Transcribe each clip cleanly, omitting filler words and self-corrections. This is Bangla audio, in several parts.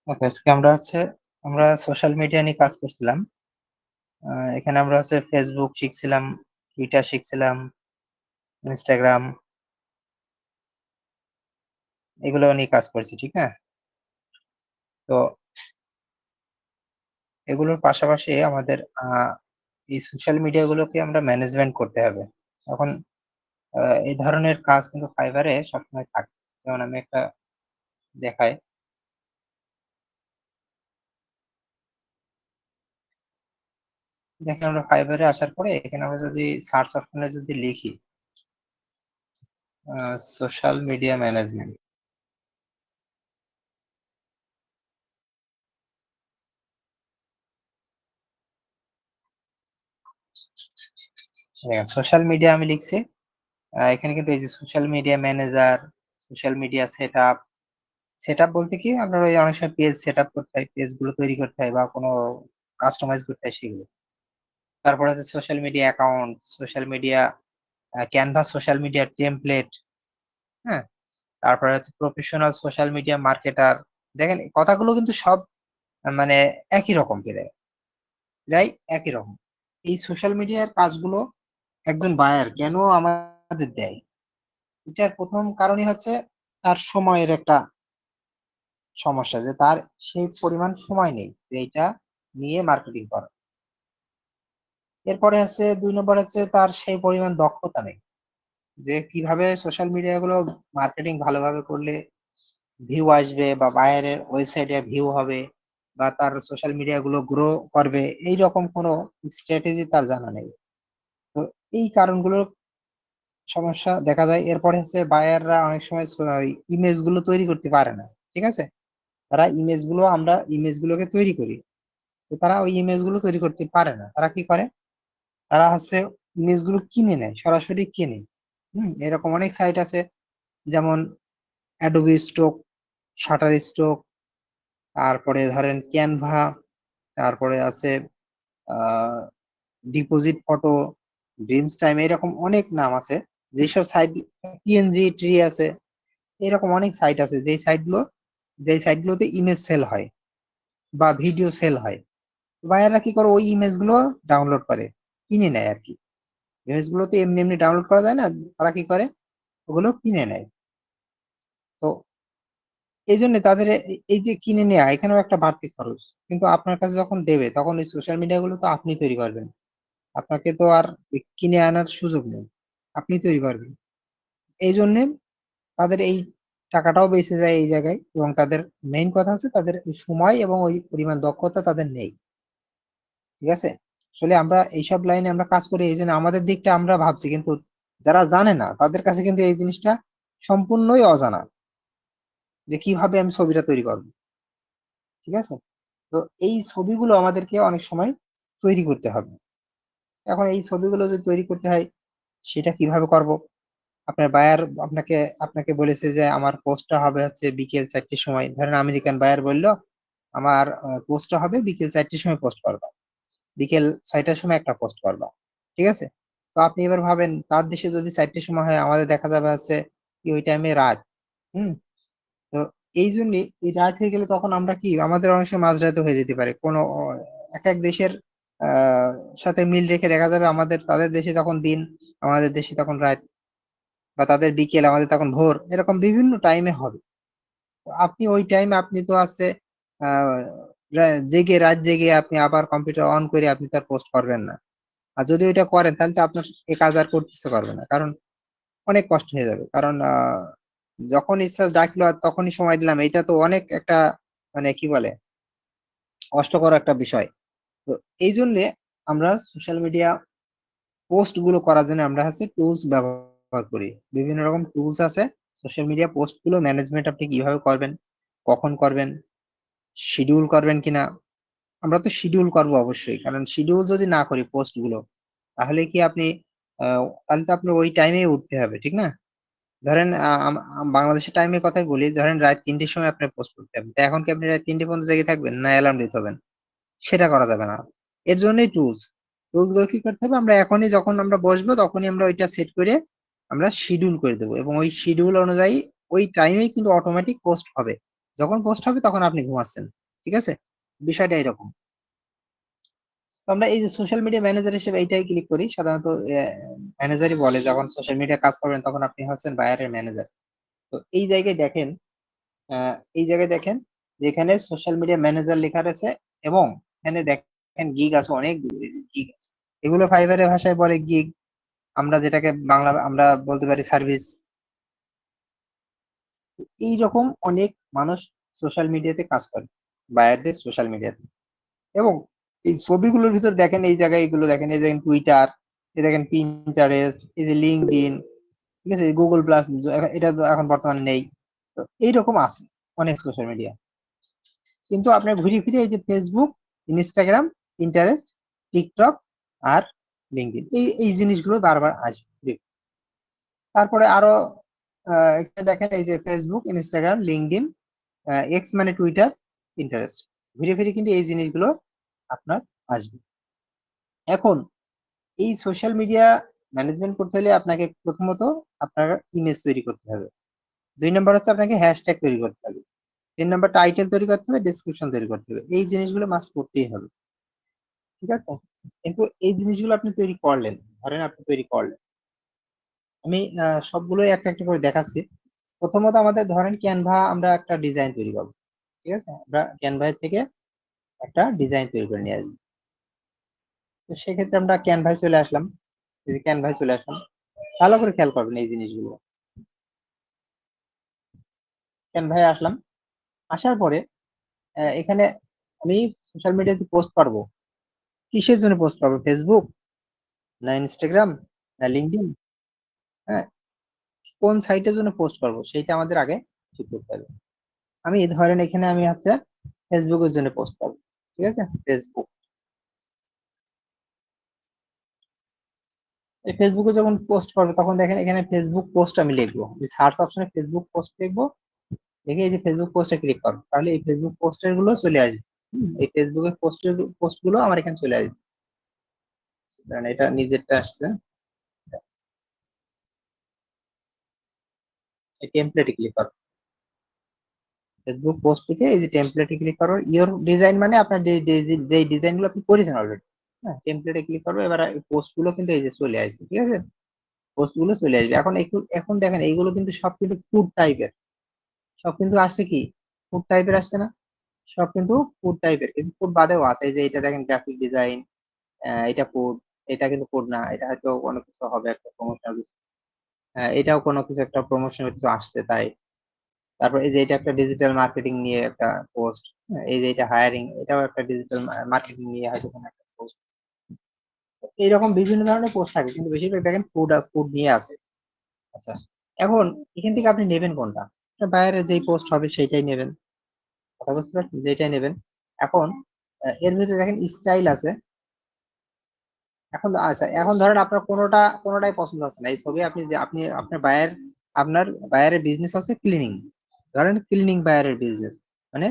ওকে, আজকে আমরা সোশ্যাল মিডিয়া নিয়ে কাজ করছিলাম। এখানে আমরা Facebook শিখছিলাম, Twitter শিখছিলাম, Instagram এগুলো নিয়ে কাজ করছি, ঠিক না? তো এগুলোর পাশাপাশি আমাদের এই সোশ্যাল মিডিয়া গুলোকে আমরা ম্যানেজমেন্ট করতে হবে। এখন এই ধরনের কাজ কিন্তু Fiverr এ সবসময় থাকে। যেমন আমি একটা দেখাই। দেখেন আমরা Fiverr এ আসার পরে এখানে আমরা যদি সার্চ অপশনে যদি লিখি সোশ্যাল মিডিয়া ম্যানেজমেন্ট। দেখেন সোশ্যাল মিডিয়া আমি লিখছি। এখানে কিন্তু এই যে social media manager, social media setup. Setup বলতে কি আপনার ওই অনেক সময় পেজ সেটআপ করতে হয়, পেজ গুলো তৈরি করতে হয় বা কোনো কাস্টমাইজ করতে হয় সেগুলো। তারপরে হচ্ছে social media account, social media canvas social media template, হ্যাঁ? তারপরে হচ্ছে প্রফেশনাল সোশ্যাল মিডিয়া মার্কেটার। দেখেন এই কথাগুলো কিন্তু সব মানে একই রকম প্রায় একই রকম। এই সোশ্যাল মিডিয়ার কাজগুলো একজন বায়ার কেন আমাদের দেয়? এটার ১ম কারণই হচ্ছে তার সময়ের একটা সমস্যা যে তার সেই পরিমাণ সময় নেই যে এইটা নিয়ে মার্কেটিং করা। এরপরে হচ্ছে ২ নম্বর হচ্ছে তার সেই পরিমাণ দক্ষতা নেই। যে কিভাবে সোশ্যাল মিডিয়া গুলো মার্কেটিং ভালোভাবে করলে ভিউ আসবে বা বায়ারের ওয়েবসাইটে ভিউ হবে বা তার সোশ্যাল মিডিয়া গুলো গ্রো করবে এইরকম কোনো স্ট্র্যাটেজি তার জানা নেই। তো এই কারণগুলোর সমস্যা দেখা যায়। এরপরে হচ্ছে বায়াররা অনেক সময় ওই ইমেজ গুলো তৈরি করতে পারে না। ঠিক আছে? তারা আমরা ইমেজ গুলোকে তৈরি করি। তো তারা ওই ইমেজ গুলো তৈরি করতে পারে না। তারা কি করে? তারা ইমেজ গুলো কিনে নেয়, সরাসরি কেনে। এরকম অনেক সাইট আছে যেমন Adobe Stock, Shutterstock, তারপরে ধরেন Canva, তারপরে আছে আ ডিপোজিট ফটো, ড্রিমস টাইম এরকম অনেক নাম আছে। যেসব সাইট PNG ট্রি আছে, এরকম অনেক সাইট আছে যেই সাইট গুলোতে ইমেজ সেল হয় বা ভিডিও সেল হয়। বায়াররা কি করে ওই ইমেজ গুলো ডাউনলোড করে, কিনে নেয় আরকি। ইমেজ গুলো তো এমনি ডাউনলোড করা যায় না। তারা কি করে? ওগুলো কিনে নেয়। তো এইজন্য তাদের এই যে কিনে নেয়া এখানেও একটা বাড়তি খরচ। কিন্তু আপনার কাছে যখন দেবে তখন ওই সোশ্যাল মিডিয়া গুলো তো আপনি তৈরি করবেন। আপনাকে তো আর কিনে আনার সুযোগ নেই। আপনি তৈরি করবেন। এইজন্যে তাদের এই টাকাটাও বেঁচে যায় এই জায়গায় এবং তাদের মেইন কথা হচ্ছে তাদের ওই সময় এবং ওই পরিমাণ দক্ষতা তাদের নেই। ঠিক আছে? আসলে আমরা এইসব লাইনে আমরা কাজ করি এইজন্য আমাদের দিকটা আমরা ভাবছি কিন্তু যারা জানে না তাদের কাছে কিন্তু এই জিনিসটা সম্পূর্ণই অজানা যে কিভাবে আমি ছবিটা তৈরি করব। ঠিক আছে? তো এই ছবিগুলো আমাদেরকে অনেক সময় তৈরি করতে হবে। এখন এই ছবিগুলো যদি তৈরি করতে হয় সেটা কিভাবে করব? আপনার বায়ার আপনাকে বলেছে যে আমার পোস্টটা হবে হচ্ছে বিকেল ৪ টের সময়। ধরেন আমেরিকান বায়ার বলল, আমার পোস্টটা হবে বিকেল ৪ টের সময় পোস্ট করবা। বিকেল ৬ টার সময় একটা পোস্ট করবা। ঠিক আছে? তো আপনি এবার ভাবেন তার দেশে যদি ৪ টের সময় হয় আমাদের দেখা যাবে হচ্ছে কি ওই টাইমে রাত। হুম? তো এইজন্যে এই রাত হয়ে গেলে তখন আমরা কি আমাদের অনেক সময় মাঝরাতও হয়ে যেতে পারে। কোনো একেক দেশের আ সাথে মিল রেখে দেখা যাবে তাদের দেশে যখন দিন, আমাদের দেশে তখন রাত বা তাদের বিকেল, আমাদের তখন ভোর। এরকম বিভিন্ন টাইমে হবে। তো আপনি ওই টাইমে আপনি তো আ রাত জেগে আপনি আবার কম্পিউটার অন করে আপনি তো আর পোস্ট করবেন না। আর যদি ওইটা করেন তাহলে তো আপনার এ কাজ আর করতে ইচ্ছে করবে না। কারণ অনেক কষ্ট হয়ে যাবে। কারণ যখন ইচ্ছা ডাকলো আর তখনই সময় দিলাম। এইটা তো অনেক একটা মানে কি বলে? কষ্টকর একটা বিষয়। তো এইজন্যে আমরা সোশ্যাল মিডিয়া পোস্ট গুলো করার জন্য আমরা টুলস ব্যবহার করি। বিভিন্ন রকম টুলস আছে। সোশ্যাল মিডিয়া পোস্ট গুলো ম্যানেজমেন্ট আপনি কিভাবে করবেন, কখন করবেন, শিডিউল করবেন কিনা? আমরা তো শিডিউল করব অবশ্যই। কারণ শিডিউল যদি না করি পোস্ট গুলো তাহলে কি আপনি আ তাহলে তো আপনার ওই টাইমেই উঠতে হবে। ঠিক না? ধরেন আ আম আম বাংলাদেশের টাইমের কথাই বলি। ধরেন রাত ৩ টের সময় আপনার পোস্ট করতে হবে। তো এখন কি আপনি রাত ৩ টে পর্যন্ত জেগে থাকবেন? না অ্যালার্ম দিতে হবেন? সেটা করা যাবে না। এর জন্যই টুলস। টুলস গুলো কি করতে হবে? আমরা এখনই যখন আমরা বসবো তখনই আমরা ওইটা সেট করে আমরা শিডিউল করে দেব এবং ওই শিডিউল অনুযায়ী ওই টাইমেই কিন্তু অটোমেটিক পোস্ট হবে। যখন পোস্ট হবে তখন আপনি ঘুমাচ্ছেন, ঠিক আছে? বিষয়টা এরকম। তো আমরা এই যে সোশ্যাল মিডিয়া ম্যানেজার হিসেবে এইটাই ক্লিক করি সাধারণত। ম্যানেজারই বলে যখন সোশ্যাল মিডিয়া কাজ করবেন তখন আপনি হচ্ছেন বায়ারের ম্যানেজার। তো এই জায়গায় দেখেন, এই জায়গায় দেখেন যে এখানে সোশ্যাল মিডিয়া ম্যানেজার লেখা রয়েছে এবং এখানে দেখেন গিগ আছে, অনেক গিগ আছে। এগুলো ফাইবারের ভাষায় বলে গিগ, আমরা যেটাকে বাংলা আমরা বলতে পারি সার্ভিস। এইরকম অনেক মানুষ সোশ্যাল মিডিয়াতে কাজ করে, বায়ারদের সোশ্যাল মিডিয়াতে। এবং এই ছবিগুলোর ভিতর দেখেন এই জায়গায় এগুলো দেখেন, এই দেখেন টুইটার, এই দেখেন পিন্টারেস্ট, এই যে লিঙ্কডইন, ঠিক আছে, গুগল প্লাস, এটা তো এখন বর্তমানে নেই। তো এইরকম আছে অনেক সোশ্যাল মিডিয়া। কিন্তু আপনার ঘুরে ফিরে এই যে ফেসবুক, ইনস্টাগ্রাম, পিন্টারেস্ট, টিকটক আর লিঙ্কডইন, এই জিনিসগুলো বারবার আসবে। তারপরে আরো এখানে দেখেন এই যে ফেসবুক, ইনস্টাগ্রাম, লিঙ্কডইন, এক্স মানে টুইটার, পিন্টারেস্ট, ঘুরে ফিরে কিন্তু এই জিনিসগুলো আপনার আসবে। এখন এই সোশ্যাল মিডিয়া ম্যানেজমেন্ট করতে হলে আপনাকে প্রথমত আপনার ইমেজ তৈরি করতে হবে। ২ নম্বর হচ্ছে আপনাকে হ্যাশট্যাগ তৈরি করতে হবে। ৩ নম্বর টাইটেল তৈরি করতে হবে, ডেসক্রিপশন তৈরি করতে হবে। এই জিনিসগুলো মাস্ট করতেই হবে। ঠিক আছে? কিন্তু এই জিনিসগুলো আপনি তৈরি করলেন, ধরেন আপনি তৈরি করলেন। আমি সবগুলোই একটা একটা করে দেখাচ্ছি। প্রথমত আমাদের ধরেন ক্যানভা, আমরা একটা ডিজাইন তৈরি করবো। ঠিক আছে? আমরা ক্যানভা থেকে একটা ডিজাইন তৈরি করে নিয়ে আসবো। তো সেক্ষেত্রে আমরা ক্যানভায় চলে আসলাম। এই যে ক্যানভায় চলে আসলাম। ভালো করে খেয়াল করবেন এই জিনিসগুলো। ক্যানভায় আসলাম। আসার পরে এখানে আমি সোশ্যাল মিডিয়াতে পোস্ট করবো। কিসের জন্য পোস্ট করবো? ফেসবুক না ইনস্টাগ্রাম না লিঙ্কডইন? হ্যাঁ, কোন সাইটের জন্য পোস্ট করবো সেইটা আমাদের আগে ঠিক করতে হবে। আমি ধরেন এখানে আমি হচ্ছে ফেসবুকের জন্য পোস্ট করবো। ঠিক আছে? ফেসবুক। এই ফেসবুকে যখন পোস্ট করবো তখন দেখেন এখানে ফেসবুক পোস্ট আমি লিখবো, সার্চ অপশনে ফেসবুক পোস্ট লিখবো, লিখে এই যে ফেসবুক পোস্টে ক্লিক করবো, তাহলে এই ফেসবুক পোস্টের গুলো চলে আসবে। এই ফেসবুকের পোস্ট গুলো আমার এখানে চলে আসবে। কারণ এটা নিজেরটা আসছে, এই টেমপ্লেটে ক্লিক করো। ফেসবুক পোস্ট থেকে এই যে টেমপ্লেটে ক্লিক করো, ইওর ডিজাইন মানে আপনার যে ডিজাইন গুলো আপনি করেছেন অলরেডি। হ্যাঁ, টেমপ্লেটে ক্লিক করবো, এবার পোস্ট গুলো কিন্তু এই যে চলে আসবে। ঠিক আছে? পোস্ট গুলো চলে আসবে। এখন দেখেন এইগুলো কিন্তু সব কিন্তু ফুড টাইপের, সব কিন্তু আসছে কি ফুড টাইপের আসছে না? সব কিন্তু ফুড টাইপের, কিন্তু ফুড বাদেও আছে। এই যে এটা দেখেন গ্রাফিক ডিজাইন, এটা ফুড, এটা কিন্তু ফুড না, এটা হয়তো কোনো কিছু হবে একটা প্রমোশনাল কিছু। এটাও কোনো কিছু একটা প্রমোশনাল কিছু আসছে তাই। তারপর এই যে এটা একটা ডিজিটাল মার্কেটিং নিয়ে একটা পোস্ট। এই যে এটা হায়ারিং, এটাও একটা ডিজিটাল মার্কেটিং নিয়ে হয়তো কোনো একটা পোস্ট। এইরকম বিভিন্ন ধরনের পোস্ট থাকে, কিন্তু বেশিরভাগ দেখেন ফুড ফুড নিয়ে আছে। আচ্ছা, এখন এখান থেকে আপনি নেবেন কোনটা? বাইরে যেই পোস্ট হবে সেইটাই নেবেন। কথা বুঝতে পারছেন? যেটাই নেবেন। এখন এর ভিতরে দেখেন স্টাইল আছে। এখন আচ্ছা, এখন ধরেন আপনার কোনোটাই পছন্দ হচ্ছে না। এই ছবি আপনি যে আপনি আপনার বায়ারের বিজনেস আছে ক্লিনিং, ধরেন ক্লিনিং বায়ারের বিজনেস, মানে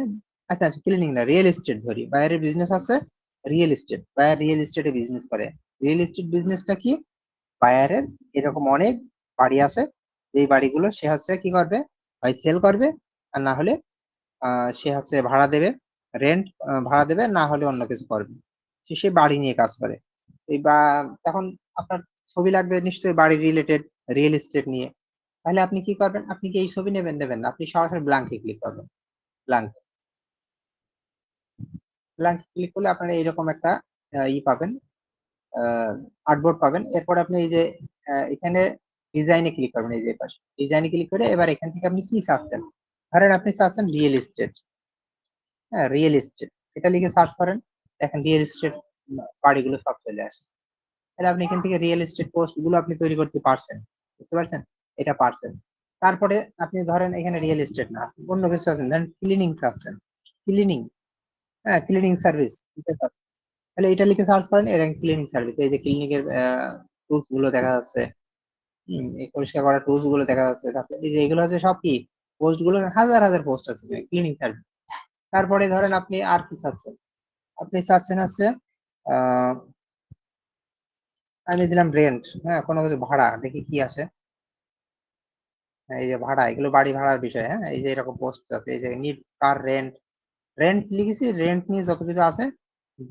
আচ্ছা আচ্ছা ক্লিনিং না, রিয়েল এস্টেট ধরি, বায়ারের বিজনেস আছে রিয়েল এস্টেট, বায়ার রিয়েল এস্টেটে বিজনেস করে। রিয়েল এস্টেট বিজনেসটা কি? বায়ারের এরকম অনেক বাড়ি আছে, এই বাড়িগুলো সে হচ্ছে কি করবে, হয় সেল করবে আর না হলে সে হচ্ছে ভাড়া দেবে, রেন্ট ভাড়া দেবে, না হলে অন্য কিছু করবে। সে বাড়ি নিয়ে কাজ করে। এই বা এখন আপনার ছবি লাগবে নিশ্চয়ই বাড়ি রিলেটেড, রিয়েল এস্টেট নিয়ে। তাহলে আপনি কি করবেন? আপনি কি এই ছবি নেবেন না, আপনি সরাসরি ব্ল্যাঙ্কে ক্লিক করবেন। ব্ল্যাঙ্ক, ব্ল্যাঙ্কে ক্লিক করলে আপনারা এইরকম একটা পাবেন, আর্টবোর্ড পাবেন। এরপর আপনি এই যে এখানে ডিজাইনে ক্লিক করবেন, এই যে পাশে ডিজাইনে ক্লিক করে এবার এখান থেকে আপনি কি চাচ্ছেন, ধরেন আপনি চাচ্ছেন রিয়েল এস্টেট। হ্যাঁ, রিয়েল এস্টেট এটা লিখে সার্চ করেন, দেখেন রিয়েল এস্টেট বাড়িগুলো সব চলে আসছে। তাহলে আপনি এখান থেকে রিয়েল এস্টেট পোস্ট গুলো আপনি তৈরি করতে পারছেন। বুঝতে পারছেন? এটা পারছেন। তারপরে আপনি ধরেন এখানে রিয়েল এস্টেট না, আপনি অন্য কিছু আছেন, ধরেন ক্লিনিং চাচ্ছেন, ক্লিনিং, হ্যাঁ ক্লিনিং সার্ভিস, তাহলে এটা লিখে সার্চ করেন, এর ক্লিনিং সার্ভিস, এই যে ক্লিনিকের টুলস গুলো দেখা যাচ্ছে। এই পরিষ্কার করার টুলস গুলো দেখা যাচ্ছে। তারপরে এই যে এগুলো হচ্ছে সব কি পোস্ট গুলো, হাজার হাজার পোস্ট আছে ক্লিনিং সার্ভিস। তারপরে ধরেন আপনি আর কি চাচ্ছেন, আপনি চাচ্ছেন হচ্ছে আহ আমি দিলাম রেন্ট, হ্যাঁ কোনো কিছু ভাড়া, দেখি কি আসে। এই যে ভাড়া, এগুলো বাড়ি ভাড়ার বিষয়। হ্যাঁ, এই যে এরকম পোস্ট আছে, এই যে নিড কার রেন্ট, রেন্ট লিখেছি, রেন্ট নিয়ে যত কিছু আছে,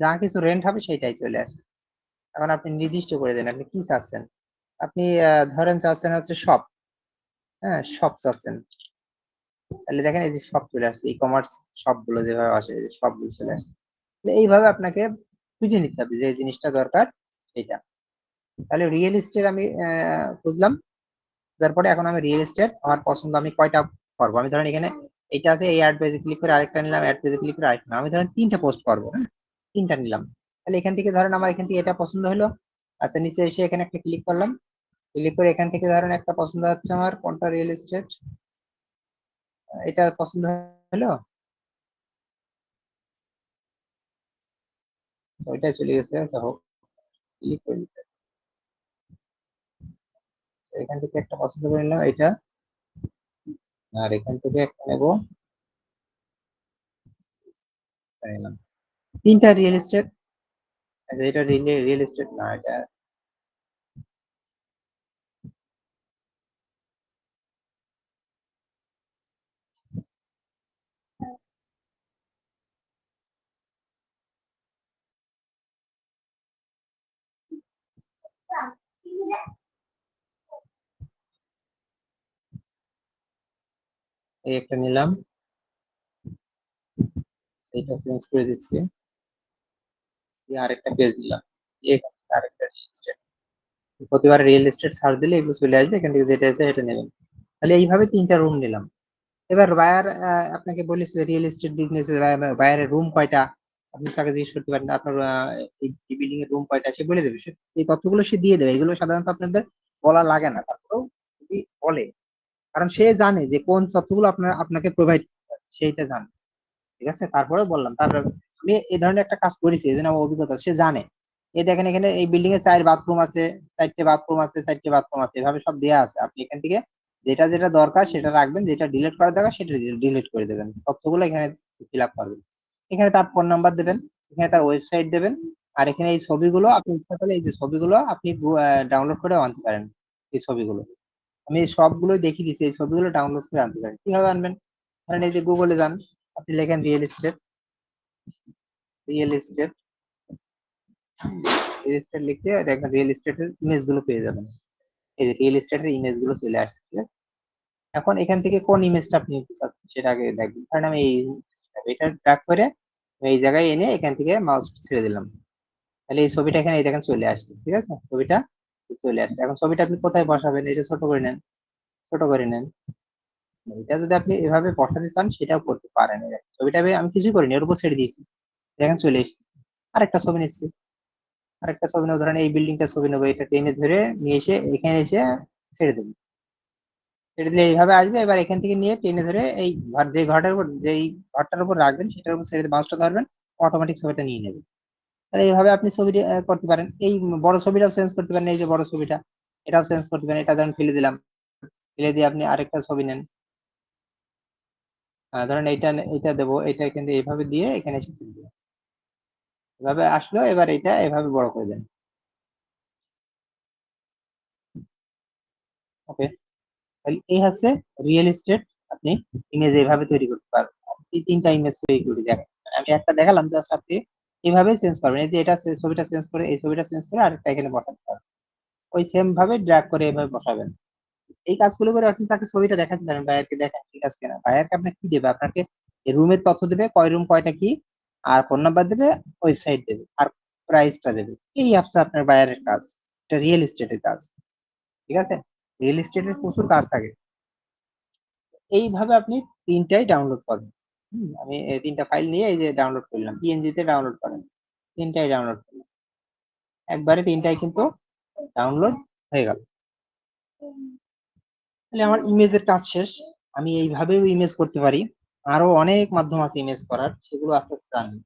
যা কিছু রেন্ট হবে সেটাই চলে আসছে। এখন আপনি নির্দিষ্ট করে দেন আপনি কি চাচ্ছেন। আপনি ধরেন চাচ্ছেন হচ্ছে শপ, হ্যাঁ শপ চাচ্ছেন, তাহলে দেখেন এই যে শপ চলে আসছে, ই কমার্স শপ গুলো যেভাবে আসে সব গুলো চলে আসছে। এইভাবে আপনাকে খুঁজে নিতে হবে যে জিনিসটা দরকার সেটা। তাহলে রিয়েল এস্টেট আমি খুঁজলাম, তারপরে এখন আমি রিয়েল এস্টেট আমার পছন্দ, আমি কয়টা করবো। আমি ধরেন এখানে এটা আছে, এই অ্যাড পেজে ক্লিক করে আরেকটা নিলাম, অ্যাড পেজে ক্লিক করে আরেকটা, আমি ধরেন তিনটা পোস্ট করবো, হ্যাঁ তিনটা নিলাম। তাহলে এখান থেকে ধরেন আমার এখান থেকে এটা পছন্দ হলো, আচ্ছা নিচে এসে এখানে একটা ক্লিক করলাম, ক্লিক করে এখান থেকে ধরেন একটা পছন্দ হচ্ছে আমার কোনটা, রিয়েল এস্টেট এটা পছন্দ হলো, তো ওইটা চলে গেছে, আচ্ছা হোক, ক্লিক করে দিতে। তো এখান থেকে একটা পছন্দ করে নিলাম এটা, আর এখান থেকে একটা নেবো, এটা নিলাম। তিনটা রিয়েল এস্টেট, এটা রিয়েল এস্টেট না, এটা এই একটা নিলাম, এটা চেঞ্জ করে দিচ্ছি, আরেকটা পেজ দিলাম, আরেকটা রিয়েল এস্টেট। প্রতিবার রিয়েল এস্টেট সার্চ দিলে এগুলো চলে আসবে, এখান থেকে যেটা আছে সেটা নেবেন। তাহলে এইভাবে তিনটা রুম নিলাম। এবার বায়ার আপনাকে বলেছে রিয়েল এস্টেট বিজনেস, বায়ারের রুম কয়টা, আপনি তাকে জিজ্ঞেস করতে পারেন আপনার এই বিল্ডিং এর রুম কয়টা, সে বলে দেবে, এই তথ্যগুলো সে দিয়ে দেবে। এগুলো সাধারণত আপনাদের বলা লাগে না, তারপরেও যদি বলে, কারণ সে জানে যে কোন তথ্যগুলো আপনাকে প্রোভাইড, সেইটা জানে। ঠিক আছে, তারপরেও বললাম, তারপরে আমি এই ধরনের একটা কাজ করেছি, এই জন্য আমার অভিজ্ঞতা, সে জানে। এই দেখেন এখানে এই বিল্ডিং এ 4 বাথরুম আছে, 4টে বাথরুম আছে, 4টে বাথরুম আছে, এভাবে সব দেওয়া আছে। আপনি এখান থেকে যেটা যেটা দরকার সেটা রাখবেন, যেটা ডিলিট করা দরকার সেটা ডিলিট করে দেবেন, তথ্যগুলো এখানে ফিল আপ করবেন। এখানে তার ফোন নাম্বার দেবেন, এখানে তার ওয়েবসাইট দেবেন, আর এখানে এই ছবিগুলো আপনি ইচ্ছা করলে এই যে ছবিগুলো আপনি ডাউনলোড করে আনতে পারেন। এই ছবিগুলো আমি সবগুলো দেখিয়ে দিচ্ছি, এই ছবিগুলো ডাউনলোড করে আনতে পারেন। কিভাবে আনবেন, ধরেন এই যে গুগলে যান, আপনি লেখেন real estate, real estate, real estate লিখে দেখেন রিয়েল এস্টেটের ইমেজ গুলো পেয়ে যাবেন। এই যে রিয়েল এস্টেটের ইমেজ গুলো চলে আসছে, ঠিক আছে? এখন এখান থেকে কোন ইমেজটা আপনি নিতে চাচ্ছেন সেটা আগে দেখবেন। কারণ আমি এই এটা ট্র্যাক করে এই জায়গায় এনে এখান থেকে মাউস ছেড়ে দিলাম, তাহলে এই ছবিটা এখানে এই দেখেন চলে আসছে, ঠিক আছে, ছবিটা চলে আসছে। এখন ছবিটা আপনি কোথায় বসাবেন, এটা ছোট করে নেন, ছোট করে নেন। এটা যদি আপনি এভাবে বসাতে চান সেটাও করতে পারেন। এই দেখেন, ছবিটা আমি কিছুই করিনি, ওর উপর ছেড়ে দিয়েছি, দেখেন চলে এসেছে। আরেকটা ছবি নিচ্ছি, আরেকটা ছবি নেবো, ধরেন এই বিল্ডিংটা ছবি নেবো, এটা টেনে ধরে নিয়ে এসে এখানে এসে ছেড়ে দেবো, ছেড়ে দিলে এইভাবে আসবে। এবার এখান থেকে নিয়ে টেনে ধরে এই ঘর, যে ঘরটার উপর, যেই ঘরটার উপর রাখবেন সেটার উপর ছেড়ে দিয়ে বাউসটা ধরবেন, অটোমেটিক ছবিটা নিয়ে নেবে। তাহলে এইভাবে আপনি ছবিটি করতে পারেন। এই বড় ছবিটাও চেঞ্জ করতে পারেন, এই যে বড় ছবিটা এটাও চেঞ্জ করতে পারেন। এটা ধরেন ফেলে দিলাম, ফেলে দিয়ে আপনি আরেকটা ছবি নেন, ধরেন এইটা, এইটা দেবো, এটা কিন্তু এইভাবে দিয়ে এখানে এসে ছেড়ে দিলাম। এভাবে আসলো, এবার এটা এভাবে বড় করে দেন। ওকে, তাহলে এই হচ্ছে রিয়েল এস্টেট, আপনি ইমেজ এইভাবে তৈরি করতে পারবেন। এই তিনটা ইমেজ তৈরি করে দেখেন, আমি একটা দেখালাম, জাস্ট আপনি এইভাবে চেঞ্জ করবেন। এই যে এটা ছবিটা চেঞ্জ করে, এই ছবিটা চেঞ্জ করে আরেকটা এখানে বসাতে পারবেন, ওই সেম ভাবে ড্র্যাগ করে এভাবে বসাবেন। এই কাজগুলো করে আপনি তাকে ছবিটা দেখাতে পারেন, ভাইয়ারকে দেখেন ঠিক আছে কিনা। ভাইয়ারকে আপনাকে কি দেবে, আপনাকে রুমের তথ্য দেবে, কয় রুম কয়টা কি, আর ফোন নাম্বার দেবে, ওয়েবসাইট দেবে, আর প্রাইসটা দেবে। এই হচ্ছে আপনার বায়ারের কাজ, এটা রিয়েল এস্টেটের কাজ। ঠিক আছে, রিয়েল এস্টেটের প্রচুর কাজ থাকে। এইভাবে আপনি তিনটাই ডাউনলোড করবেন। আমি এই তিনটা ফাইল নিয়ে এই যে ডাউনলোড করলাম, পিএনজি তে ডাউনলোড করেন, তিনটাই ডাউনলোড করলাম, একবারে তিনটাই কিন্তু ডাউনলোড হয়ে গেল। তাহলে আমার ইমেজের কাজ শেষ। আমি এইভাবেও ইমেজ করতে পারি, আরো অনেক মাধ্যম আছে ইমেজ করার, সেগুলো আস্তে আস্তে জানি,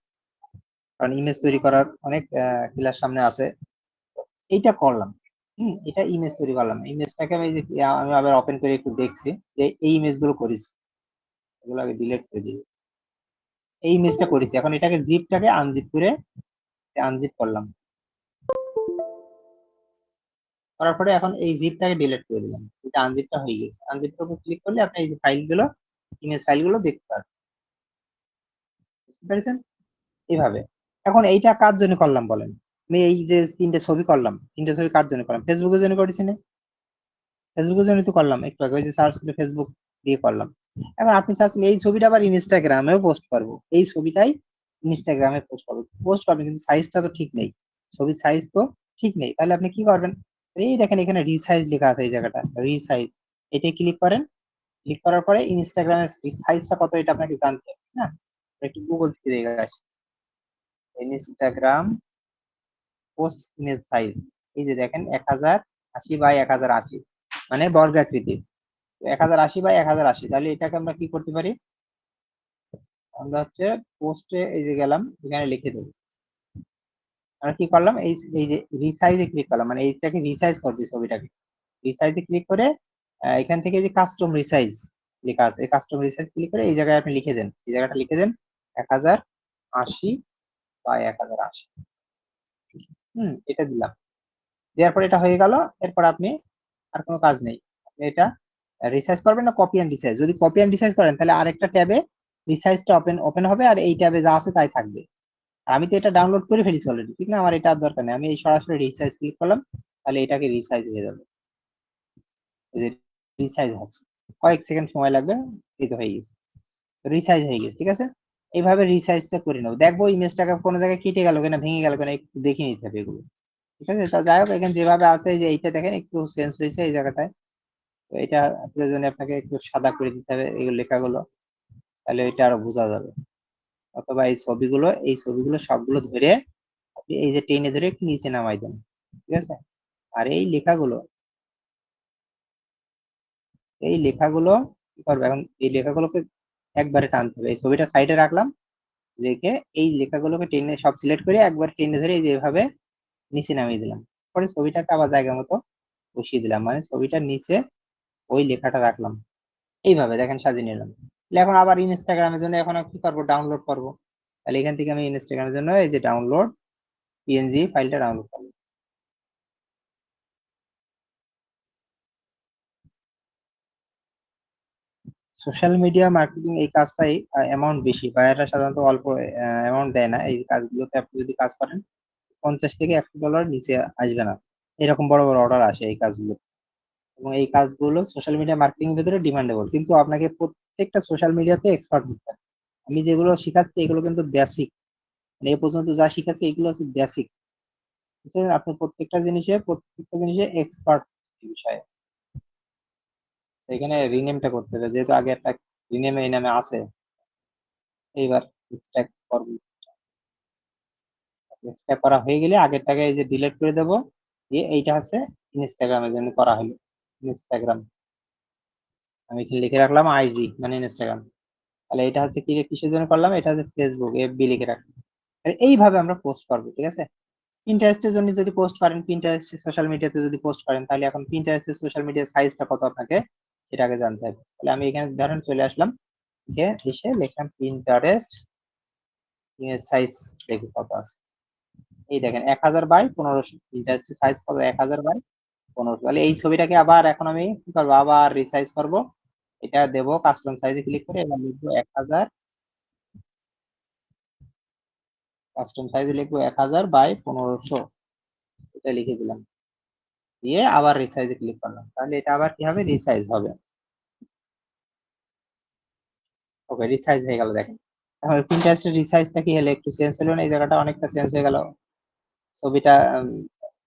কারণ ইমেজ তৈরি করার অনেক ক্লাস সামনে আছে। এইটা করলাম, এটা ইমেজ তৈরি করলাম, ইমেজটাকে আমি যে আমি আবার ওপেন করে একটু দেখছি যে এই ইমেজ গুলো করেছি, এগুলো আগে ডিলিট করে দিই। এই ইমেজটা করেছি, এখন এটাকে জিপটাকে আনজিপ করে আনজিপ করলাম। করার পরে এখন এই জিপটাকে ডিলিট করে দিলাম, এটা আনজিপটা হয়ে গেছে। আনজিপটার উপর ক্লিক করলে আপনি এই যে ফাইলগুলো, ইমেজ ফাইলগুলো দেখতে পারবেন। বুঝতে পেরেছেন? এভাবে। এখন এইটা কার জন্য করলাম বলেন? আমি এই যে ৩ টে ছবি করলাম, ৩ টে ছবি কার জন্য করলাম? ফেসবুকের জন্য করেছি না? ফেসবুকের জন্যই তো করলাম। একটু আগে ওই যে সার্চ করে ফেসবুক দিয়ে করলাম। এখন আপনি চাচ্ছেন এই ছবিটা আবার ইনস্টাগ্রামেও পোস্ট করব। এই ছবিটাই ইনস্টাগ্রামে পোস্ট করব। পোস্ট করবেন কিন্তু সাইজটা তো ঠিক নেই। ছবির সাইজ তো ঠিক নেই। তাহলে আপনি কি করবেন? এই দেখেন এখানে রিসাইজ লেখা আছে এই জায়গাটা। রিসাইজ। এটায় ক্লিক করেন। ক্লিক করার পরে ইনস্টাগ্রামের সাইজটা কত এটা আপনাকে জানতে হবে, হ্যাঁ? একটু গুগল থেকে দেখে আসি। Instagram post image size. এই যে দেখেন 1080 বাই 1080 মানে বর্গাকৃতির। 1080 বাই 1080, তাহলে এটাকে আমরা কি করতে পারি? আমরা হচ্ছে পোস্টে এই যে গেলাম, এখানে লিখে দেবো। আমরা কি করলাম? এই যে রিসাইজে ক্লিক করলাম, মানে এইটাকে রিসাইজ করবে ছবিটাকে। রিসাইজে ক্লিক করে এখান থেকে যে কাস্টম রিসাইজ লেখা আছে, এই কাস্টম রিসাইজ ক্লিক করে এই জায়গায় আপনি লিখে দেন, এই জায়গাটা লিখে দেন 1080 বাই 1080। এটা দিলাম। দেওয়ার পরে এটা হয়ে গেল। এরপর আপনি আর কোনো কাজ নেই। আপনি এটা রিসাইজ করবেন না কপি এন্ড রিসাইজ? যদি কপি এন্ড রিসাইজ করেন তাহলে আরেকটা ট্যাবে রিসাইজটা ওপেন ওপেন হবে, আর এই ট্যাবে যা আছে তাই থাকবে। আর আমি তো এটা ডাউনলোড করে ফেলেছি অলরেডি, ঠিক না? আমার এটা আর দরকার নেই। আমি এই সরাসরি রিসাইজ ক্লিক করলাম, তাহলে এটাকে রিসাইজ হয়ে যাবে। এই যে রিসাইজ হচ্ছে, কয়েক সেকেন্ড সময় লাগবে, এই তো হয়ে গেছে, রিসাইজ হয়ে গেছে, ঠিক আছে? এইভাবে রিসাইজটা করে নেবো। দেখবো ইমেজটাকে কোনো জায়গায় কেটে গেল কিনা, ভেঙে গেল কিনা, একটু দেখে নিতে হবে এগুলো, ঠিক আছে? তা যাই হোক, এখানে যেভাবে আছে এই যে এইটা দেখেন একটু চেঞ্জ হয়েছে এই জায়গাটায়। তো এটা প্রয়োজনে আপনাকে একটু সাদা করে দিতে হবে এই লেখাগুলো, তাহলে এটা আরো বোঝা যাবে। অথবা এই ছবিগুলো সবগুলো ধরে আপনি এই যে টেনে ধরে একটু নিচে নামাই দেন, ঠিক আছে? আর এই লেখাগুলো কি করবে এখন? এই লেখাগুলোকে একবারে টানতে হবে। এই ছবিটা সাইডে রাখলাম, রেখে এই লেখাগুলোকে টেনে সব সিলেক্ট করে একবার টেনে ধরে এই যে এভাবে নিচে নামিয়ে দিলাম। পরে ছবিটাকে আবার জায়গা মতো বসিয়ে দিলাম, মানে ছবিটার নিচে ওই লেখাটা রাখলাম। এইভাবে দেখেন সাজিয়ে নিলাম। তাহলে এখন আবার ইনস্টাগ্রামের জন্য এখন কি করবো? ডাউনলোড করবো। তাহলে এখান থেকে আমি ইনস্টাগ্রামের জন্য এই যে ডাউনলোড পিএনজি ফাইলটা ডাউনলোড করবো। সোশ্যাল মিডিয়া মার্কেটিং এই কাজটাই অ্যামাউন্ট বেশি, বায়াররা সাধারণত অল্প অ্যামাউন্ট দেয় না। এই কাজগুলোতে আপনি যদি কাজ করেন 50 থেকে 100 ডলার নিচে আসবে না। এরকম বড় বড় অর্ডার আসে এই কাজগুলো। এবং এই কাজগুলো সোশ্যাল মিডিয়া মার্কেটিং এর ভিতরে ডিমান্ডেবল, কিন্তু আপনাকে প্রত্যেকটা সোশ্যাল মিডিয়াতে এক্সপার্ট হতে হবে। আমি যেগুলো শিখাচ্ছি এগুলো কিন্তু বেসিক, মানে এ পর্যন্ত যা শিখাচ্ছি এগুলো হচ্ছে বেসিক। বুঝছেন? আপনি প্রত্যেকটা জিনিসে এক্সপার্ট বিষয়ে। সেখানে রিনেমটা করতে হবে, যেহেতু আগে একটা রিনেম এই নামে আছে। এইবার এক্সট্রাক্ট করব। এক্সট্রাক্ট করা হয়ে গেলে আগেরটাকে এই যে ডিলিট করে দেবো, দিয়ে এইটা হচ্ছে ইনস্টাগ্রামের জন্য করা হলো। ইনস্টাগ্রাম আমি এখানে লিখে রাখলাম আইজি মানে ইনস্টাগ্রাম। তাহলে এটা হচ্ছে কি, কিসের জন্য করলাম? এটা হচ্ছে ফেসবুক এফবি লিখে রাখলাম। এইভাবে আমরা পোস্ট করবো, ঠিক আছে? পিন্টারেস্টের জন্য যদি পোস্ট করেন, পিন্টারেস্ট সোশ্যাল মিডিয়াতে যদি পোস্ট করেন, তাহলে এখন পিন্টারেস্টের সোশ্যাল মিডিয়ার সাইজটা কত আপনাকে সেটা আগে জানতে হবে। তাহলে আমি এখানে ধরেন চলে আসলাম, এসে লিখলাম পিন্টারেস্ট ইমেজ সাইজ, দেখি কত আছে। এই দেখেন 1000 বাই 1500, পিন্টারেস্টের সাইজ কত? 1000 বাই 1500। তাহলে এই ছবিটাকে আবার এখন আমি কি করবো? আবার রিসাইজ করব। এটা দেবো কাস্টম সাইজে ক্লিক করে, এবার লিখবো 1000, কাস্টম সাইজে লিখবো 1000 বাই 1500, এটা লিখে দিলাম। দিয়ে আবার রিসাইজে ক্লিক করলাম, তাহলে এটা আবার কি হবে? রিসাইজ হবে। ওকে, রিসাইজ হয়ে গেল দেখেন। এখন পিন্টারেস্টের রিসাইজটা কি হলো? একটু চেঞ্জ হলো না? এই জায়গাটা অনেকটা চেঞ্জ হয়ে গেল ছবিটা।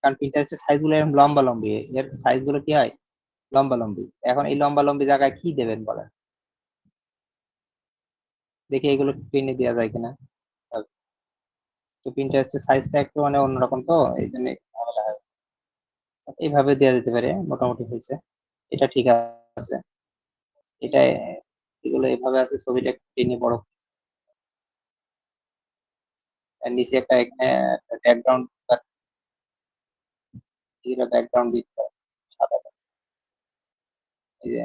কারণ পিন্টারেস্টের সাইজ গুলো এরকম লম্বা লম্বি, এর সাইজ গুলো কি হয়? লম্বা লম্বি। এখন এই লম্বা লম্বি জায়গায় কি দেবেন বলেন? দেখি এগুলো টেনে দেওয়া যায় কিনা। তো পিন্টারেস্টের সাইজটা একটু মানে অন্যরকম, তো এই জন্য ঝামেলা হয়। এইভাবে দেওয়া যেতে পারে, মোটামুটি হয়েছে। এটা ঠিক আছে। এটা এগুলো এভাবে আছে, ছবিটা একটু টেনে বড়। আর নিচে একটা এখানে ব্যাকগ্রাউন্ড, ব্যাকগ্রাউন্ড দিতে পারেন সাদা। এই যে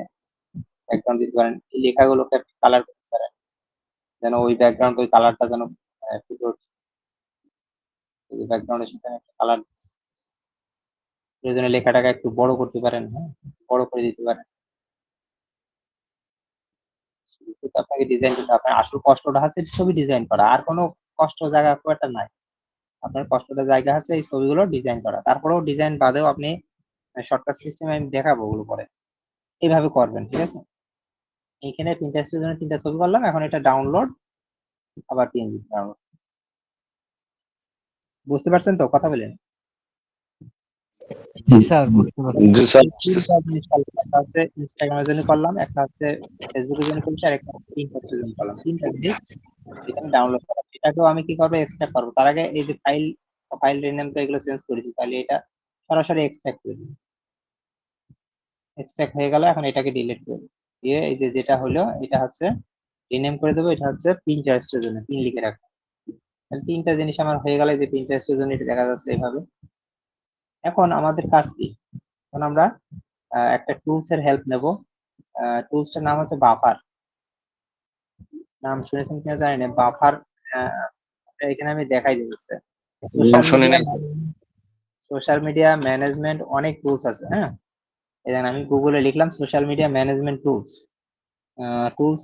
ব্যাকগ্রাউন্ড দিতে পারেন, এই লেখাগুলোকে কালার করতে পারেন, যেন ওই ব্যাকগ্রাউন্ড ওই কালারটা যেন ফুটে ওঠে। এই ব্যাকগ্রাউন্ডের সাথে একটা কালার প্রয়োজনে লেখাটাকে একটু বড় করতে পারেন, হ্যাঁ, বড় করে দিতে পারেন। শুধু আপনাকে ডিজাইন করতে, আপনার আসল কষ্টটা হচ্ছে ছবি ডিজাইন করা, আর কোনো কষ্ট জায়গা খুব একটা নাই। আপনার কষ্টটা জায়গা আছে এই ছবিগুলো ডিজাইন করা। তারপরেও ডিজাইন বাদেও আপনি শর্টকাট সিস্টেমে আমি দেখাবো ওগুলো পরে, এইভাবে করবেন, ঠিক আছে? এইখানে Pinterest-এর জন্য ৩ টা ছবি করলাম, এখন এটা ডাউনলোড, আবার PNG ডাউনলোড। বুঝতে পারছেন তো? কথা বলেন। জি স্যার, বুঝতে পারছি। জি স্যার, এই ৩টা জিনিস করলাম, একটা হচ্ছে ইনস্টাগ্রামের জন্য করলাম, একটা হচ্ছে ফেসবুকের জন্য করছি, আর একটা হচ্ছে Pinterest-এর জন্য করলাম। ৩টা জিনিস এখানে ডাউনলোড করা। এটাকেও আমি কি করবো, এক্সট্রাক্ট করবো। তার আগে এই যে ফাইল নেম তো এগুলো চেঞ্জ করেছি, তাহলে এটা সরাসরি এক্সট্রাক্ট করে দিই। এক্সট্রাক্ট হয়ে গেল, এখন এটাকে ডিলিট করে দিই। দিয়ে এই যে যেটা হলো এটা হচ্ছে রিনেম করে দেবো, এটা হচ্ছে Pinterest-এর জন্য, পিন লিখে রাখবো। ৩টা জিনিস আমার হয়ে গেল, যে Pinterest-এর জন্য এটা দেখা যাচ্ছে এইভাবে। এখন আমাদের কাজ কি? এখন আমরা একটা টুলস এর হেল্প নেব। টুলসটার নাম হচ্ছে বাফার। নাম শুনেছেন কিনা জানি না, বাফার। এখানে আমি দেখাই দিচ্ছি। নাম শুনি নাই স্যার। সোশ্যাল মিডিয়া ম্যানেজমেন্ট অনেক টুলস আছে, হ্যাঁ। এই আমি গুগলে লিখলাম social media management tools, tools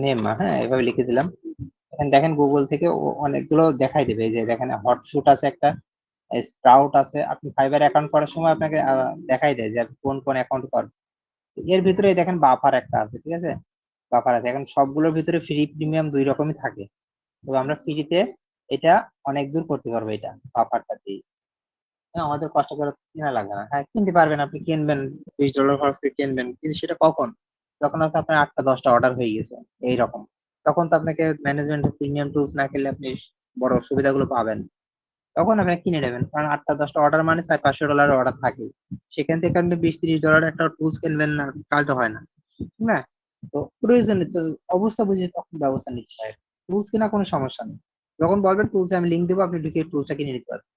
name, হ্যাঁ, এভাবে লিখে দিলাম। এখানে দেখেন গুগল থেকে অনেকগুলো দেখাই দেবে। এই যে দেখেন হটশুট আছে একটা, স্প্রাউট আছে। আপনি ফাইবার অ্যাকাউন্ট করার সময় আপনাকে দেখাই দেয় যে কোন কোন অ্যাকাউন্ট করবে। এর ভিতরে দেখেন বাফার একটা আছে, ঠিক আছে? বাফার আছে। এখন সবগুলোর ভিতরে ফ্রি প্রিমিয়াম দুই রকমই থাকে, তো আমরা ফ্রিতে এটা অনেক দূর করতে পারবো, এটা বাফারটা দিয়ে। হ্যাঁ, আমাদের কষ্ট করে কেনা লাগবে না। হ্যাঁ, কিনতে পারবেন, আপনি কিনবেন, $20 খরচ করে কিনবেন, কিন্তু সেটা কখন? যখন হচ্ছে আপনার 8টা 10টা অর্ডার হয়ে গেছে এইরকম, তখন তো আপনাকে ম্যানেজমেন্ট প্রিমিয়াম টুলস না কিনলে আপনি বড় সুবিধাগুলো পাবেন। তখন আপনি কিনে নেবেন, কারণ 8টা 10টা অর্ডার মানে $400-500 অর্ডার থাকে। সেখান থেকে আপনি $20-30 একটা টুলস কিনবেন না, কাজটা হয় না, ঠিক না? তো প্রয়োজনে তো অবস্থা বুঝে তখন ব্যবস্থা নিতে হয়। টুলস কেনা কোনো সমস্যা নেই, যখন বলবেন টুলস আমি লিঙ্ক দেবো, আপনি ঢুকে টুলসটা কিনে নিতে পারবেন।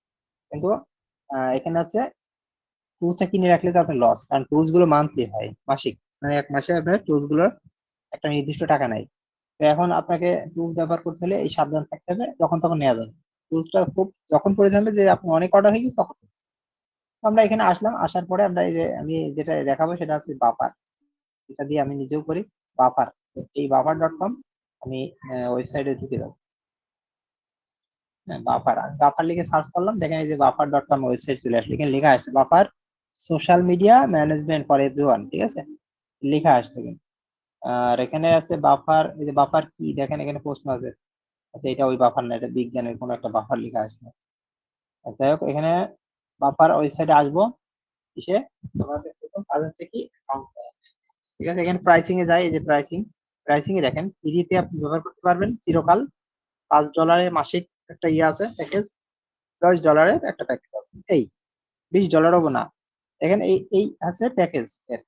কিন্তু এখানে আছে টুলসটা কিনে রাখলে তো আপনার লস, কারণ টুলস গুলো মান্থলি হয়, মাসিক, মানে 1 মাসে আপনার টুলস গুলোর একটা নির্দিষ্ট টাকা নেয়। তো এখন আপনাকে টুলস ব্যবহার করতে হলে এই সাবধান থাকতে হবে, যখন তখন নেওয়া যাবে। টুলসটা খুব যখন প্রয়োজন হবে, যে আপনি অনেক অর্ডার হয়ে গেছে তখন। তো আমরা এখানে আসলাম, আসার পরে আমরা এই যে আমি যেটা দেখাবো সেটা হচ্ছে বাফার। এটা দিয়ে আমি নিজেও করি, বাফার। এই বাফার.com আমি ওয়েবসাইটে ঢুকে যাবো। হ্যাঁ, বাফার, বাফার লিখে সার্চ করলাম, দেখেন এই যে বাফার.com ওয়েবসাইট চলে আসছে। এখানে লেখা আসছে buffer social media management for everyone, ঠিক আছে? লেখা আসছে কিন্তু। আর এখানে আছে বাফার, এই যে বাফার কি দেখেন এখানে প্রশ্ন আছে। আচ্ছা, এটা ওই বাফার না, এটা বিজ্ঞানের কোনো একটা বাফার লেখা আসছে। যাই হোক, এখানে বাফার ওয়েবসাইটে আসবো, এসে তোমাদের প্রথম কাজ হচ্ছে কি অ্যাকাউন্ট করা। ঠিক আছে, এখানে প্রাইসিং এ যাই, এই যে প্রাইসিং এ দেখেন ফ্রিতে আপনি ব্যবহার করতে পারবেন চিরকাল। $5 মাসিক একটা ইয়ে আছে প্যাকেজ, $10 একটা প্যাকেজ আছে, এই $20 না। এখানে এই এই আছে প্যাকেজ এর,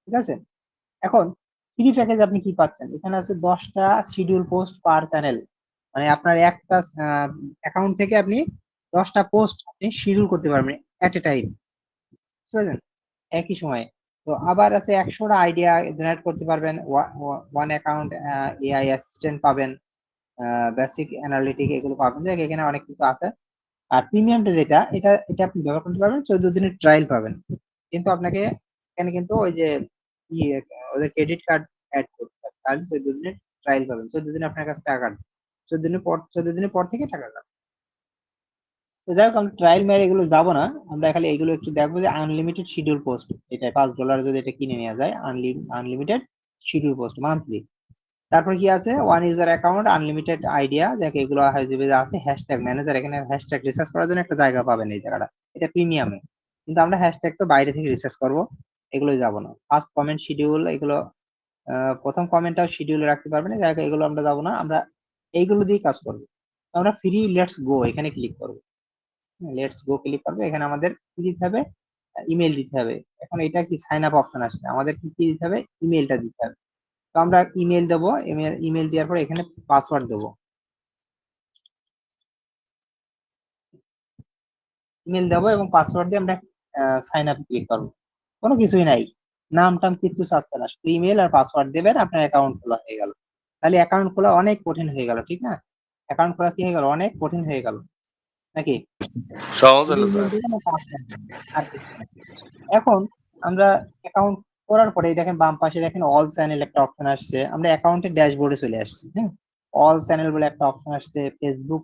ঠিক আছে? এখন ফ্রি প্যাকেজ আপনি কি পাচ্ছেন, এখানে আছে 10টা শিডিউল পোস্ট পার চ্যানেল। মানে আপনার একটা অ্যাকাউন্ট থেকে আপনি 10টা পোস্ট আপনি শিডিউল করতে পারবেন এট এ টাইম, বুঝলেন, একই সময়ে। তো আবার আছে 100টা আইডিয়া জেনারেট করতে পারবেন, ওয়ান অ্যাকাউন্ট, এআই অ্যাসিস্ট্যান্ট পাবেন, বেসিক অ্যানালিটিক এগুলো পাবেন। দেখ এখানে অনেক কিছু আছে। আর প্রিমিয়ামটা যেটা, এটা এটা আপনি ব্যবহার করতে পারবেন, 14 দিনের ট্রায়াল পাবেন। কিন্তু আপনাকে এখানে কিন্তু ওই যে ইয়ে, ওদের ক্রেডিট কার্ড অ্যাড করতে হবে, তাহলে 14 দিনের ট্রায়াল পাবেন। 14 দিন আপনার কাছে টাকা কাটবে, 14 দিনের পর থেকে টাকা কাটবে। তো যাই হোক, আমরা ট্রায়াল মেরে এগুলো যাবো না, আমরা খালি এগুলো একটু দেখবো যে আনলিমিটেড শিডিউল পোস্ট, এটা $5 যদি এটা কিনে নেওয়া যায়, আনলিমিটেড শিডিউল পোস্ট মান্থলি। তারপর কি আছে, one user account, unlimited idea, যাকে এগুলো হাইজিবি আছে, হ্যাশট্যাগ ম্যানেজার, এখানে হ্যাশট্যাগ রিসার্চ করার জন্য একটা জায়গা পাবেন এই জায়গাটা, এটা প্রিমিয়ামে। কিন্তু আমরা হ্যাশট্যাগ তো বাইরে থেকে রিসার্চ করবো, এগুলো যাবো না। ফার্স্ট কমেন্ট শিডিউল, এগুলো প্রথম কমেন্টটাও শিডিউলে রাখতে পারবেন, এই জায়গায় এগুলো আমরা যাবো না, আমরা এইগুলো দিয়ে কাজ করবো। আমরা ফ্রি লেটস গো এখানে ক্লিক করবো। লেটস গো ক্লিক করবো, এখানে আমাদের কি দিতে হবে, ইমেল দিতে হবে। এখন এটা কি সাইন আপ অপশন আসছে, আমাদের কি কি দিতে হবে, ইমেলটা দিতে হবে। তো আমরা ইমেল দেবো, ইমেল দেওয়ার পর এখানে পাসওয়ার্ড দেবো। ইমেল দেবো এবং পাসওয়ার্ড দিয়ে আমরা সাইন আপ ক্লিক করবো। কোনো কিছুই নাই, নাম টাম কিছু চাচ্ছে না, শুধু ইমেল আর পাসওয়ার্ড দেবেন, আপনার অ্যাকাউন্ট খোলা হয়ে গেল। তাহলে অ্যাকাউন্ট খোলা অনেক কঠিন হয়ে গেল, ঠিক না? অ্যাকাউন্ট খোলা কি হয়ে গেল, অনেক কঠিন হয়ে গেল। নাকি সহজ হলো লিঙ্কডইন স্যার। থেকে না কাজ করে না, আর কিছু না। এখন আমরা অ্যাকাউন্ট করার পরে দেখেন বাম পাশে দেখেন অল চ্যানেল একটা অপশন আসছে, আমরা অ্যাকাউন্টের ড্যাশবোর্ডে চলে আসছি। হ্যাঁ, অল চ্যানেল বলে একটা অপশন আসছে, ফেসবুক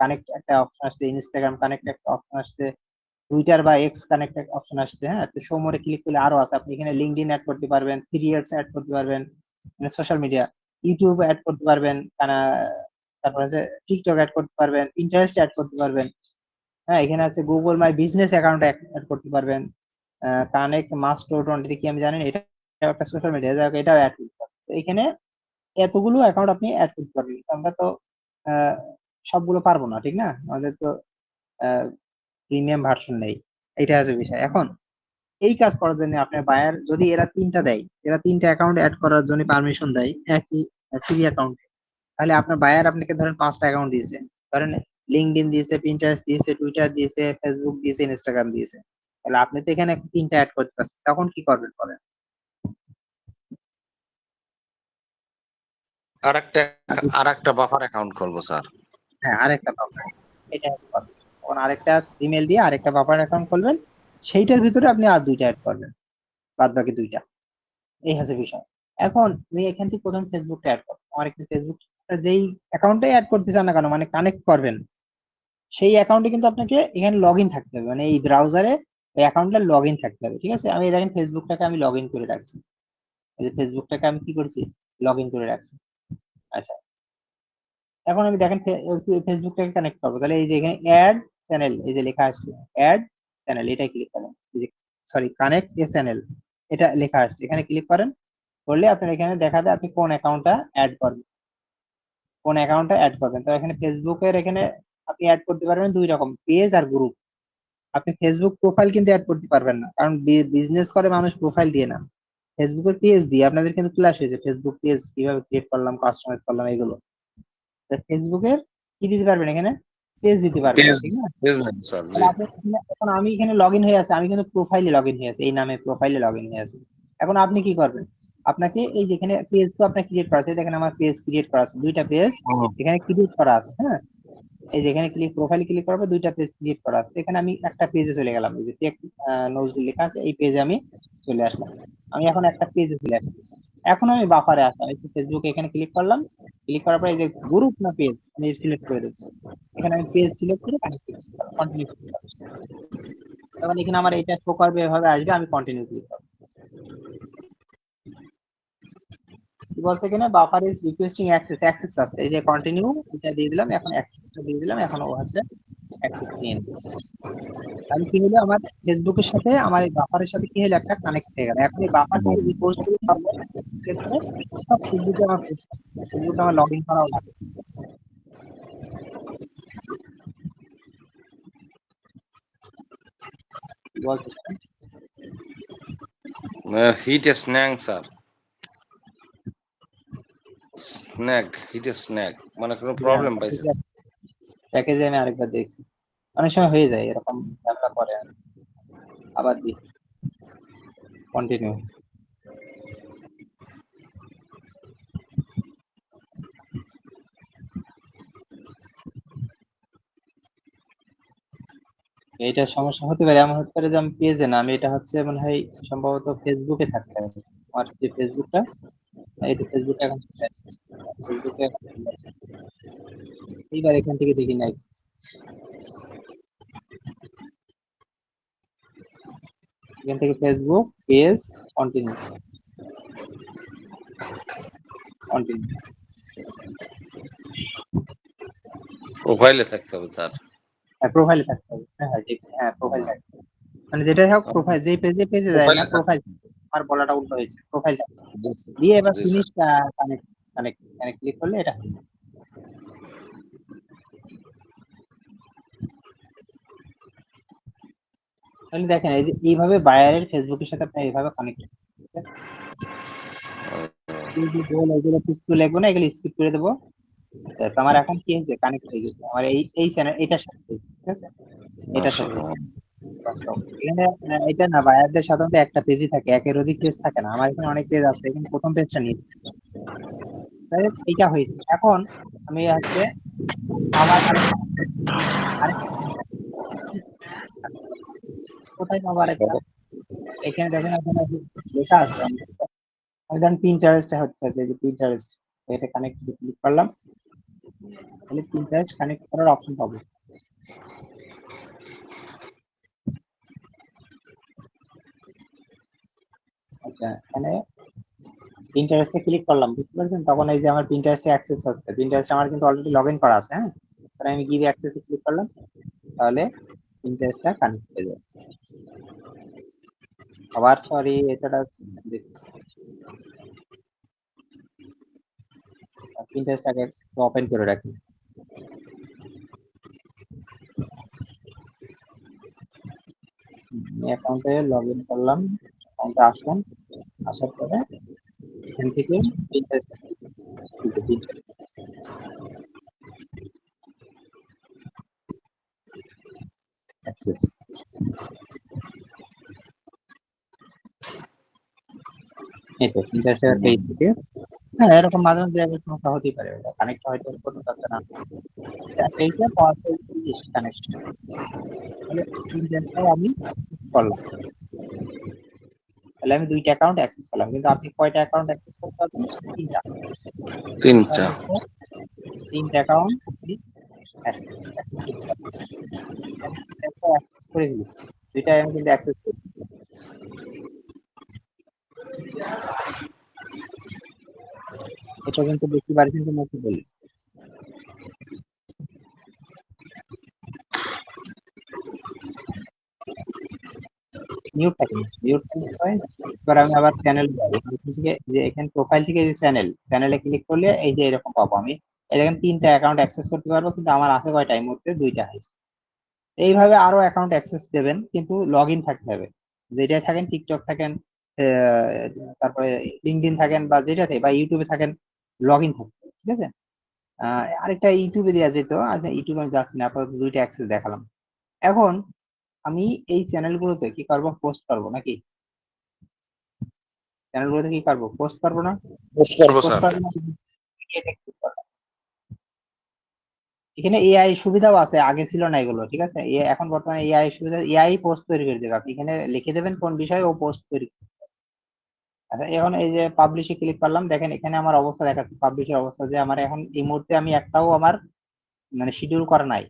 কানেক্ট একটা অপশন আসছে, ইনস্টাগ্রাম কানেক্ট একটা অপশন আসছে, টুইটার বা এক্স কানেক্ট একটা অপশন আসছে। হ্যাঁ, তো সোমরে ক্লিক করলে আরো আছে, আপনি এখানে লিঙ্কডইন অ্যাড করতে পারবেন, থ্রিডস অ্যাড করতে পারবেন, মানে সোশ্যাল মিডিয়া, ইউটিউব অ্যাড করতে পারবেন, তারপর আছে টিকটক অ্যাড করতে পারবেন, ইন্টারেস্ট অ্যাড করতে পারবেন। হ্যাঁ, এখানে আছে Google my business account add করতে পারবেন, কানেক্ট মাস্টোডন, এটা কি আমি জানেন, এটা একটা সোশ্যাল মিডিয়া, এটাও অ্যাড করতে পারবেন। তো এখানে এতগুলো অ্যাকাউন্ট আপনি অ্যাড করতে পারবেন, কিন্তু আমরা তো আহ, সবগুলো পারবো না, ঠিক না? আমাদের তো প্রিমিয়াম ভার্সন নেই, এটা হচ্ছে বিষয়। এখন এই কাজ করার জন্য আপনার বায়ার যদি এরা তিনটা দেয়, এরা তিনটা অ্যাকাউন্ট অ্যাড করার জন্য পারমিশন দেয় একই ফ্রি অ্যাকাউন্ট, তাহলে আপনার বায়ার আপনাকে ধরেন 5টা অ্যাকাউন্ট দিয়েছে, ধরেন লিঙ্কডইন দিয়েছে, পিন্টারেস্ট দিয়েছে, টুইটার দিয়েছে, ফেসবুক দিয়েছে, ইনস্টাগ্রাম দিয়েছে, তাহলে আপনি তো এখানে তিনটা অ্যাড করতে পারছেন, তখন কি করবেন বলেন? আরেকটা আপনি আরেকটা বাফার অ্যাকাউন্ট খুলবো স্যার। হ্যাঁ, আরেকটা বাফার, এটা হচ্ছে কথা। তখন আরেকটা জিমেল দিয়ে আরেকটা বাফার অ্যাকাউন্ট খুলবেন, সেইটার ভিতরে আপনি আর দুইটা অ্যাড করবেন, বাদ বাকি দুইটা। এই হচ্ছে বিষয়। এখন তুমি এখান থেকে প্রথম ফেসবুকটা অ্যাড করো, আমার এখানে ফেসবুক যেই অ্যাকাউন্টে অ্যাড করতে চান না কেন, মানে কানেক্ট করবেন, সেই অ্যাকাউন্টে কিন্তু আপনাকে এখানে লগ ইন থাকতে হবে, মানে এই ব্রাউজারে ওই অ্যাকাউন্টে লগ ইন থাকতে হবে, ঠিক আছে? আমি দেখেন ফেসবুকটাকে আমি লগ ইন করে রাখছি, এই যে ফেসবুকটাকে আমি কি করছি, লগ ইন করে রাখছি। আচ্ছা, এখন আমি দেখেন ফেসবুকটাকে কানেক্ট করবো, তাহলে এই যে এখানে অ্যাড চ্যানেল, এই যে লেখা আসছে অ্যাড চ্যানেল, এটা ক্লিক করেন, সরি কানেক্ট এ চ্যানেল, এটা লেখা আসছে, এখানে ক্লিক করেন, করলে আপনার এখানে দেখাবে আপনি কোন অ্যাকাউন্টটা অ্যাড করবেন, কোন অ্যাকাউন্টটা অ্যাড করবেন। তো এখানে ফেসবুকের এখানে আপনি অ্যাড করতে পারবেন দুই রকম, পেজ আর গ্রুপ। আপনি ফেসবুক প্রোফাইল কিন্তু অ্যাড করতে পারবেন না, কারণ বিজনেস করে মানুষ প্রোফাইল দিয়ে না, ফেসবুকের পেজ দিয়ে। আপনাদের কিন্তু ক্লাস হয়েছে ফেসবুক পেজ কিভাবে ক্রিয়েট করলাম, কাস্টমাইজ করলাম, এগুলো। ফেসবুকের কি দিতে পারবেন এখানে, পেজ দিতে পারবেন, পেজ ঠিক না? পেজ নেন স্যার, জি। তাহলে আপনি এখন আমি এখানে লগ ইন হয়ে আছে, আমি কিন্তু প্রোফাইলে লগ ইন হয়ে আছি, এই নামে প্রোফাইলে লগ ইন হয়ে আছে। এখন আপনি কি করবেন, আপনাকে এই যেখানে পেজ তো আপনার ক্রিয়েট করা আছে, দেখেন আমার পেজ ক্রিয়েট করা আছে, দুইটা পেজ হুম, এখানে ক্রিয়েট করা আছে। হ্যাঁ, এই যে এখানে প্রোফাইল ক্লিক করার পর দুইটা পেজ ক্রিয়েট করা আছে, এখানে আমি একটা পেজে চলে গেলাম, এই যে টেক নজরুল লেখা আছে, এই পেজে আমি চলে আসলাম। আমি এখন একটা পেজে চলে আসছি, এখন আমি বাফারে আসলাম, এই ফেসবুকে এখানে ক্লিক করলাম, ক্লিক করার পর এই যে গ্রুপ না পেজ আমি সিলেক্ট করে দেবো, এখানে আমি পেজ সিলেক্ট করে কন্টিনিউ ক্লিক করবো, তখন এখানে আমার এটা শো করবে, এভাবে আসবে, আমি কন্টিনিউ ক্লিক করবো। কি বলছে এখানে, buffer is requesting access, access আছে, এই যে কন্টিনিউ এটা দিয়ে দিলাম, এখন অ্যাক্সেসটা দিয়ে দিলাম, এখন ও হচ্ছে অ্যাক্সেস নিয়ে নিবে। তাহলে কি হলো, আমার ফেসবুকের সাথে আমার এই বাফারের সাথে কি হলো, একটা কানেক্ট হয়ে গেল। এখন এই বাফার থেকে যে পোস্ট গুলো পাবো, বিশেষ করে সব ফেসবুকে আমার পোস্ট, ফেসবুকে আমার লগ ইন করাও লাগে। কি বলছো শোনেন? Hit snack sir, snack, hit snack, মানে কোনো হ্যাঁ, প্রবলেম পাইছে? প্যাকেজে আমি আরেকবার দেখছি, অনেক সময় হয়ে যায় এরকম, ঝামেলা করে, আবার দিই কন্টিনিউ। এইটা সমস্যা হতে পারে, এমন হতে পারে যে আমি পেজে না, আমি এটা হচ্ছে মনে হয় সম্ভবত ফেসবুকে থাকতে হবে, আমার যে ফেসবুকটা, এই তো ফেসবুকটা এখন চলে আসছে। ফেসবুকে এখন চলে আসছে। এইবার এখান থেকে দেখি নাই, এখান থেকে ফেসবুক পেজ, কন্টিনিউ, কন্টিনিউ। প্রোফাইলে থাকতে হবে স্যার। হ্যাঁ, প্রোফাইলে থাকতে হবে, হ্যাঁ হ্যাঁ ঠিক, হ্যাঁ প্রোফাইল থাকতে হবে। মানে যেটাই হোক প্রোফাইল, যেই পেজে পেজে যায় না, প্রোফাইলে থাকতে প্রোফাইল, আমার বলাটা উল্টো হয়েছে, প্রোফাইল জি স্যার, দিয়ে এবার জি স্যার। ফিনিশ কানেক্ট, কানেক্ট এখানে ক্লিক করলে এটা হয়ে যাবে। তাহলে দেখেন এই যে এইভাবে বায়ারের ফেসবুকের সাথে আপনি এইভাবে কানেক্ট, ঠিক আছে? এই যে গোল এগুলো কিছু লিখবো না, এগুলো স্কিপ করে দেবো। ব্যাস, আমার এখন কি হয়েছে, কানেক্ট হয়ে গেছে আমার এই চ্যানেল, এটার সাথে হয়েছে, ঠিক আছে? এটার সাথে হয়েছে। এখানে এটা না, বায়ারদের সাধারণত একটা পেজই থাকে, একের অধিক পেজ থাকে না, আমার এখানে অনেক পেজ আছে, এখানে প্রথম পেজটা নিয়েছি, তাই এইটা হয়েছে। এখন আমি হচ্ছে আমার আরেকটা কোথায় পাবো আরেকটা? এখানে দেখেন এখানে লেখা আছে আমি ধরেন পিন্টারেস্ট হচ্ছে যে পিন্টারেস্ট এটা কানেক্ট ক্লিক করলাম, তাহলে পিন্টারেস্ট কানেক্ট করার অপশন পাবো। আচ্ছা, এখানে পিন্টারেস্টে ক্লিক করলাম, বুঝতে পারছেন? তখন এই যে আমার পিন্টারেস্টে অ্যাক্সেস হচ্ছে, পিন্টারেস্ট আমার কিন্তু অলরেডি লগ ইন করা আছে। হ্যাঁ, তাহলে আমি গিভ অ্যাক্সেসে ক্লিক করলাম, তাহলে পিন্টারেস্টটা কানেক্ট হয়ে যাবে। আবার সরি, এটা পিন্টারেস্টটাকে ওপেন করে রাখি। আমি অ্যাকাউন্টে লগ ইন করলাম, অ্যাকাউন্টে আসলাম, আসার পরে এখান থেকে পিন্টারেস্ট অ্যাক্সেস, এই তো পিন্টারেস্টের পেজ থেকে। হ্যাঁ, এরকম মাঝে মাঝে সমস্যা হতেই পারে, কানেক্ট হয়তো করতে পারছে না, পেজে পাওয়ারফুল কানেকশন। তাহলে পিন্টারেস্টটাও আমি অ্যাক্সেস করলাম, তাহলে আমি 2টা অ্যাকাউন্ট অ্যাক্সেস করলাম। কিন্তু আপনি কয়টা অ্যাকাউন্ট অ্যাক্সেস করতে পারবেন? 3টা। তিনটা। 3টা অ্যাকাউন্ট আপনি অ্যাক্সেস করতে পারবেন। আমি 3টা অ্যাক্সেস করে ফেলেছি, 2টাই আমি কিন্তু অ্যাক্সেস করছি। এটা কিন্তু দেখতে পারছেন কি মুখে বলি। মিউট থাকে না, মিউট হয়। এবার আমি আবার চ্যানেল যাবো, যে এখানে প্রোফাইল থেকে যে চ্যানেলে ক্লিক করলে এই যে এরকম পাবো আমি। এখানে 3টা অ্যাকাউন্ট অ্যাক্সেস করতে পারবো, কিন্তু আমার আছে কয়টা? এই মুহূর্তে 2টা হয়েছে। এইভাবে আরো অ্যাকাউন্ট অ্যাক্সেস দেবেন, কিন্তু লগ ইন থাকতে হবে। যেটাই থাকেন, টিকটক থাকেন, তারপরে লিঙ্কডইন থাকেন, বা যেটাতে বা ইউটিউবে থাকেন, লগ ইন থাকতে হবে, ঠিক আছে? আরেকটা ইউটিউবে দেওয়া যেত, আচ্ছা ইউটিউবে আমি যাচ্ছি না, আপাতত 2টা অ্যাক্সেস দেখালাম। এখন আমি এই চ্যানেলগুলোতে কি করবো? পোস্ট করবো নাকি? চ্যানেলগুলোতে কি করবো? পোস্ট করবো না? পোস্ট করবো পোস্ট স্যার। করবো না, এটা click করলাম। এখানে এআই সুবিধাও আছে, আগে ছিল না এগুলো, ঠিক আছে? এখন বর্তমানে এআই সুবিধা, এআই পোস্ট তৈরি করে দেবে। আপনি এখানে লিখে দেবেন কোন বিষয়ে ও পোস্ট তৈরি। আচ্ছা, এখন এই যে পাবলিশে ক্লিক করলাম, দেখেন এখানে আমার অবস্থা দেখাচ্ছে, পাবলিশের অবস্থা, যে আমার এখন এই মুহূর্তে আমি একটাও আমার মানে শিডিউল করা নাই,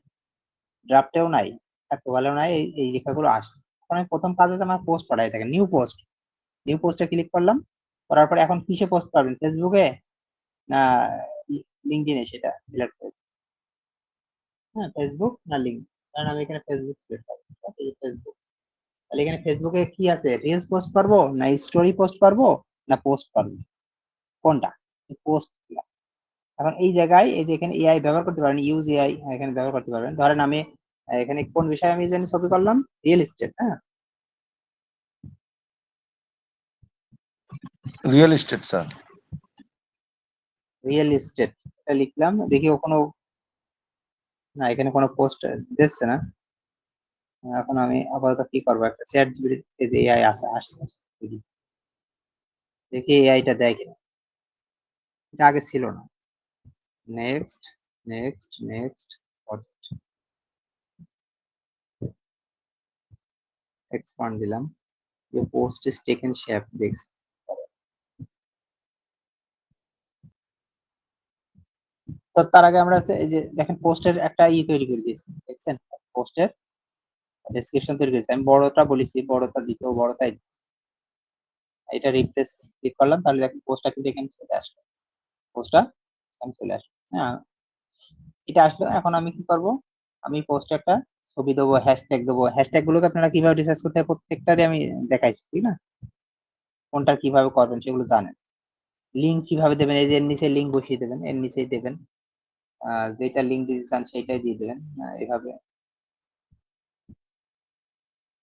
ড্রাফটেও নাই, অ্যাপ্রুভালেও নাই, এই লেখাগুলো আসছে। এখন আমি প্রথম কাজে আমার পোস্ট করাই থাকে, নিউ পোস্ট। নিউ পোস্টে ক্লিক করলাম, করার পরে এখন কিসে পোস্ট করবেন? ফেসবুকে না লিঙ্কডইনে, সেটা সিলেক্ট করবেন। হ্যাঁ, ফেসবুক না লিঙ্ক, কারণ আমি এখানে ফেসবুক সিলেক্ট করবো, ঠিক আছে? ফেসবুক। তাহলে এখানে ফেসবুকে কি আছে? রিলস পোস্ট করবো না স্টোরি পোস্ট করবো না পোস্ট করবো, কোনটা? পোস্ট। এখন এই জায়গায় এই যে এখানে এআই ব্যবহার করতে পারেন, ইউজ এআই এখানে ব্যবহার করতে পারবেন। ধরেন আমি এখানে কোন বিষয়ে আমি জানি ছবি করলাম? Real estate. হ্যাঁ, real estate sir. Real estate এটা লিখলাম, দেখি কোনো, না এখানে কোনো পোস্ট দিচ্ছে না। এখন আমি আপাতত কি করবো? একটা চ্যাট জিপিটি যে এআই আছে, আসছে দেখি, দেখি এআইটা দেয় কিনা। এটা আগে ছিল না। নেক্সট, নেক্সট, নেক্সট, এক্সপান্ড দিলাম, যে পোস্ট ইজ টেকেন শেপ দেখছি। তো তার আগে আমরা এই যে দেখেন পোস্টের একটা তৈরি করে দিয়েছি, দেখছেন? পোস্টের ডেসক্রিপশন তৈরি করেছি, আমি বড়টা বলেছি, বড়টা দিতেও বড়টাই। এটা রিফ্রেশ ক্লিক করলাম, তাহলে দেখেন পোস্টটা কিন্তু এখানে চলে আসলো, পোস্টটা এখানে চলে আসলো। হ্যাঁ, এটা আসলো। এখন আমি কি করব? আমি পোস্টে একটা ছবি দেবো, হ্যাশট্যাগ দেবো। হ্যাশট্যাগ গুলোকে আপনারা কিভাবে রিসার্চ করতে হয় প্রত্যেকটারই আমি দেখাইছি, ঠিক না? কোনটা কিভাবে করবেন সেগুলো জানেন। লিঙ্ক কিভাবে দেবেন? এই যে এর নিচে লিঙ্ক বসিয়ে দেবেন, এর নিচেই দেবেন, যেটা লিঙ্ক দিতে চান সেটাই দিয়ে দেবেন। এভাবে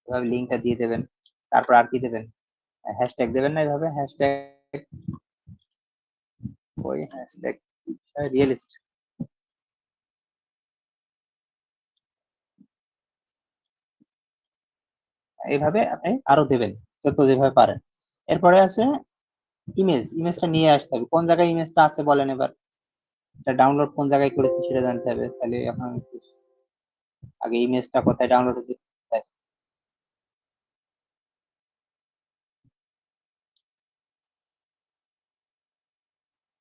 এভাবে লিঙ্কটা দিয়ে দেবেন। তারপর আর কি দেবেন? হ্যাশট্যাগ দেবেন না? এভাবে হ্যাশট্যাগ, ওই হ্যাশট্যাগ রিয়েল এস্টেট, এইভাবে আপনি আরো দেবেন, যত যেভাবে পারেন। এরপরে আছে ইমেজটা নিয়ে আসতে হবে। কোন জায়গায় ইমেজটা আছে বলেন এবার? এটা ডাউনলোড কোন জায়গায় করেছি সেটা জানতে হবে। তাহলে এখন আগে ইমেজটা কোথায় ডাউনলোড হচ্ছে,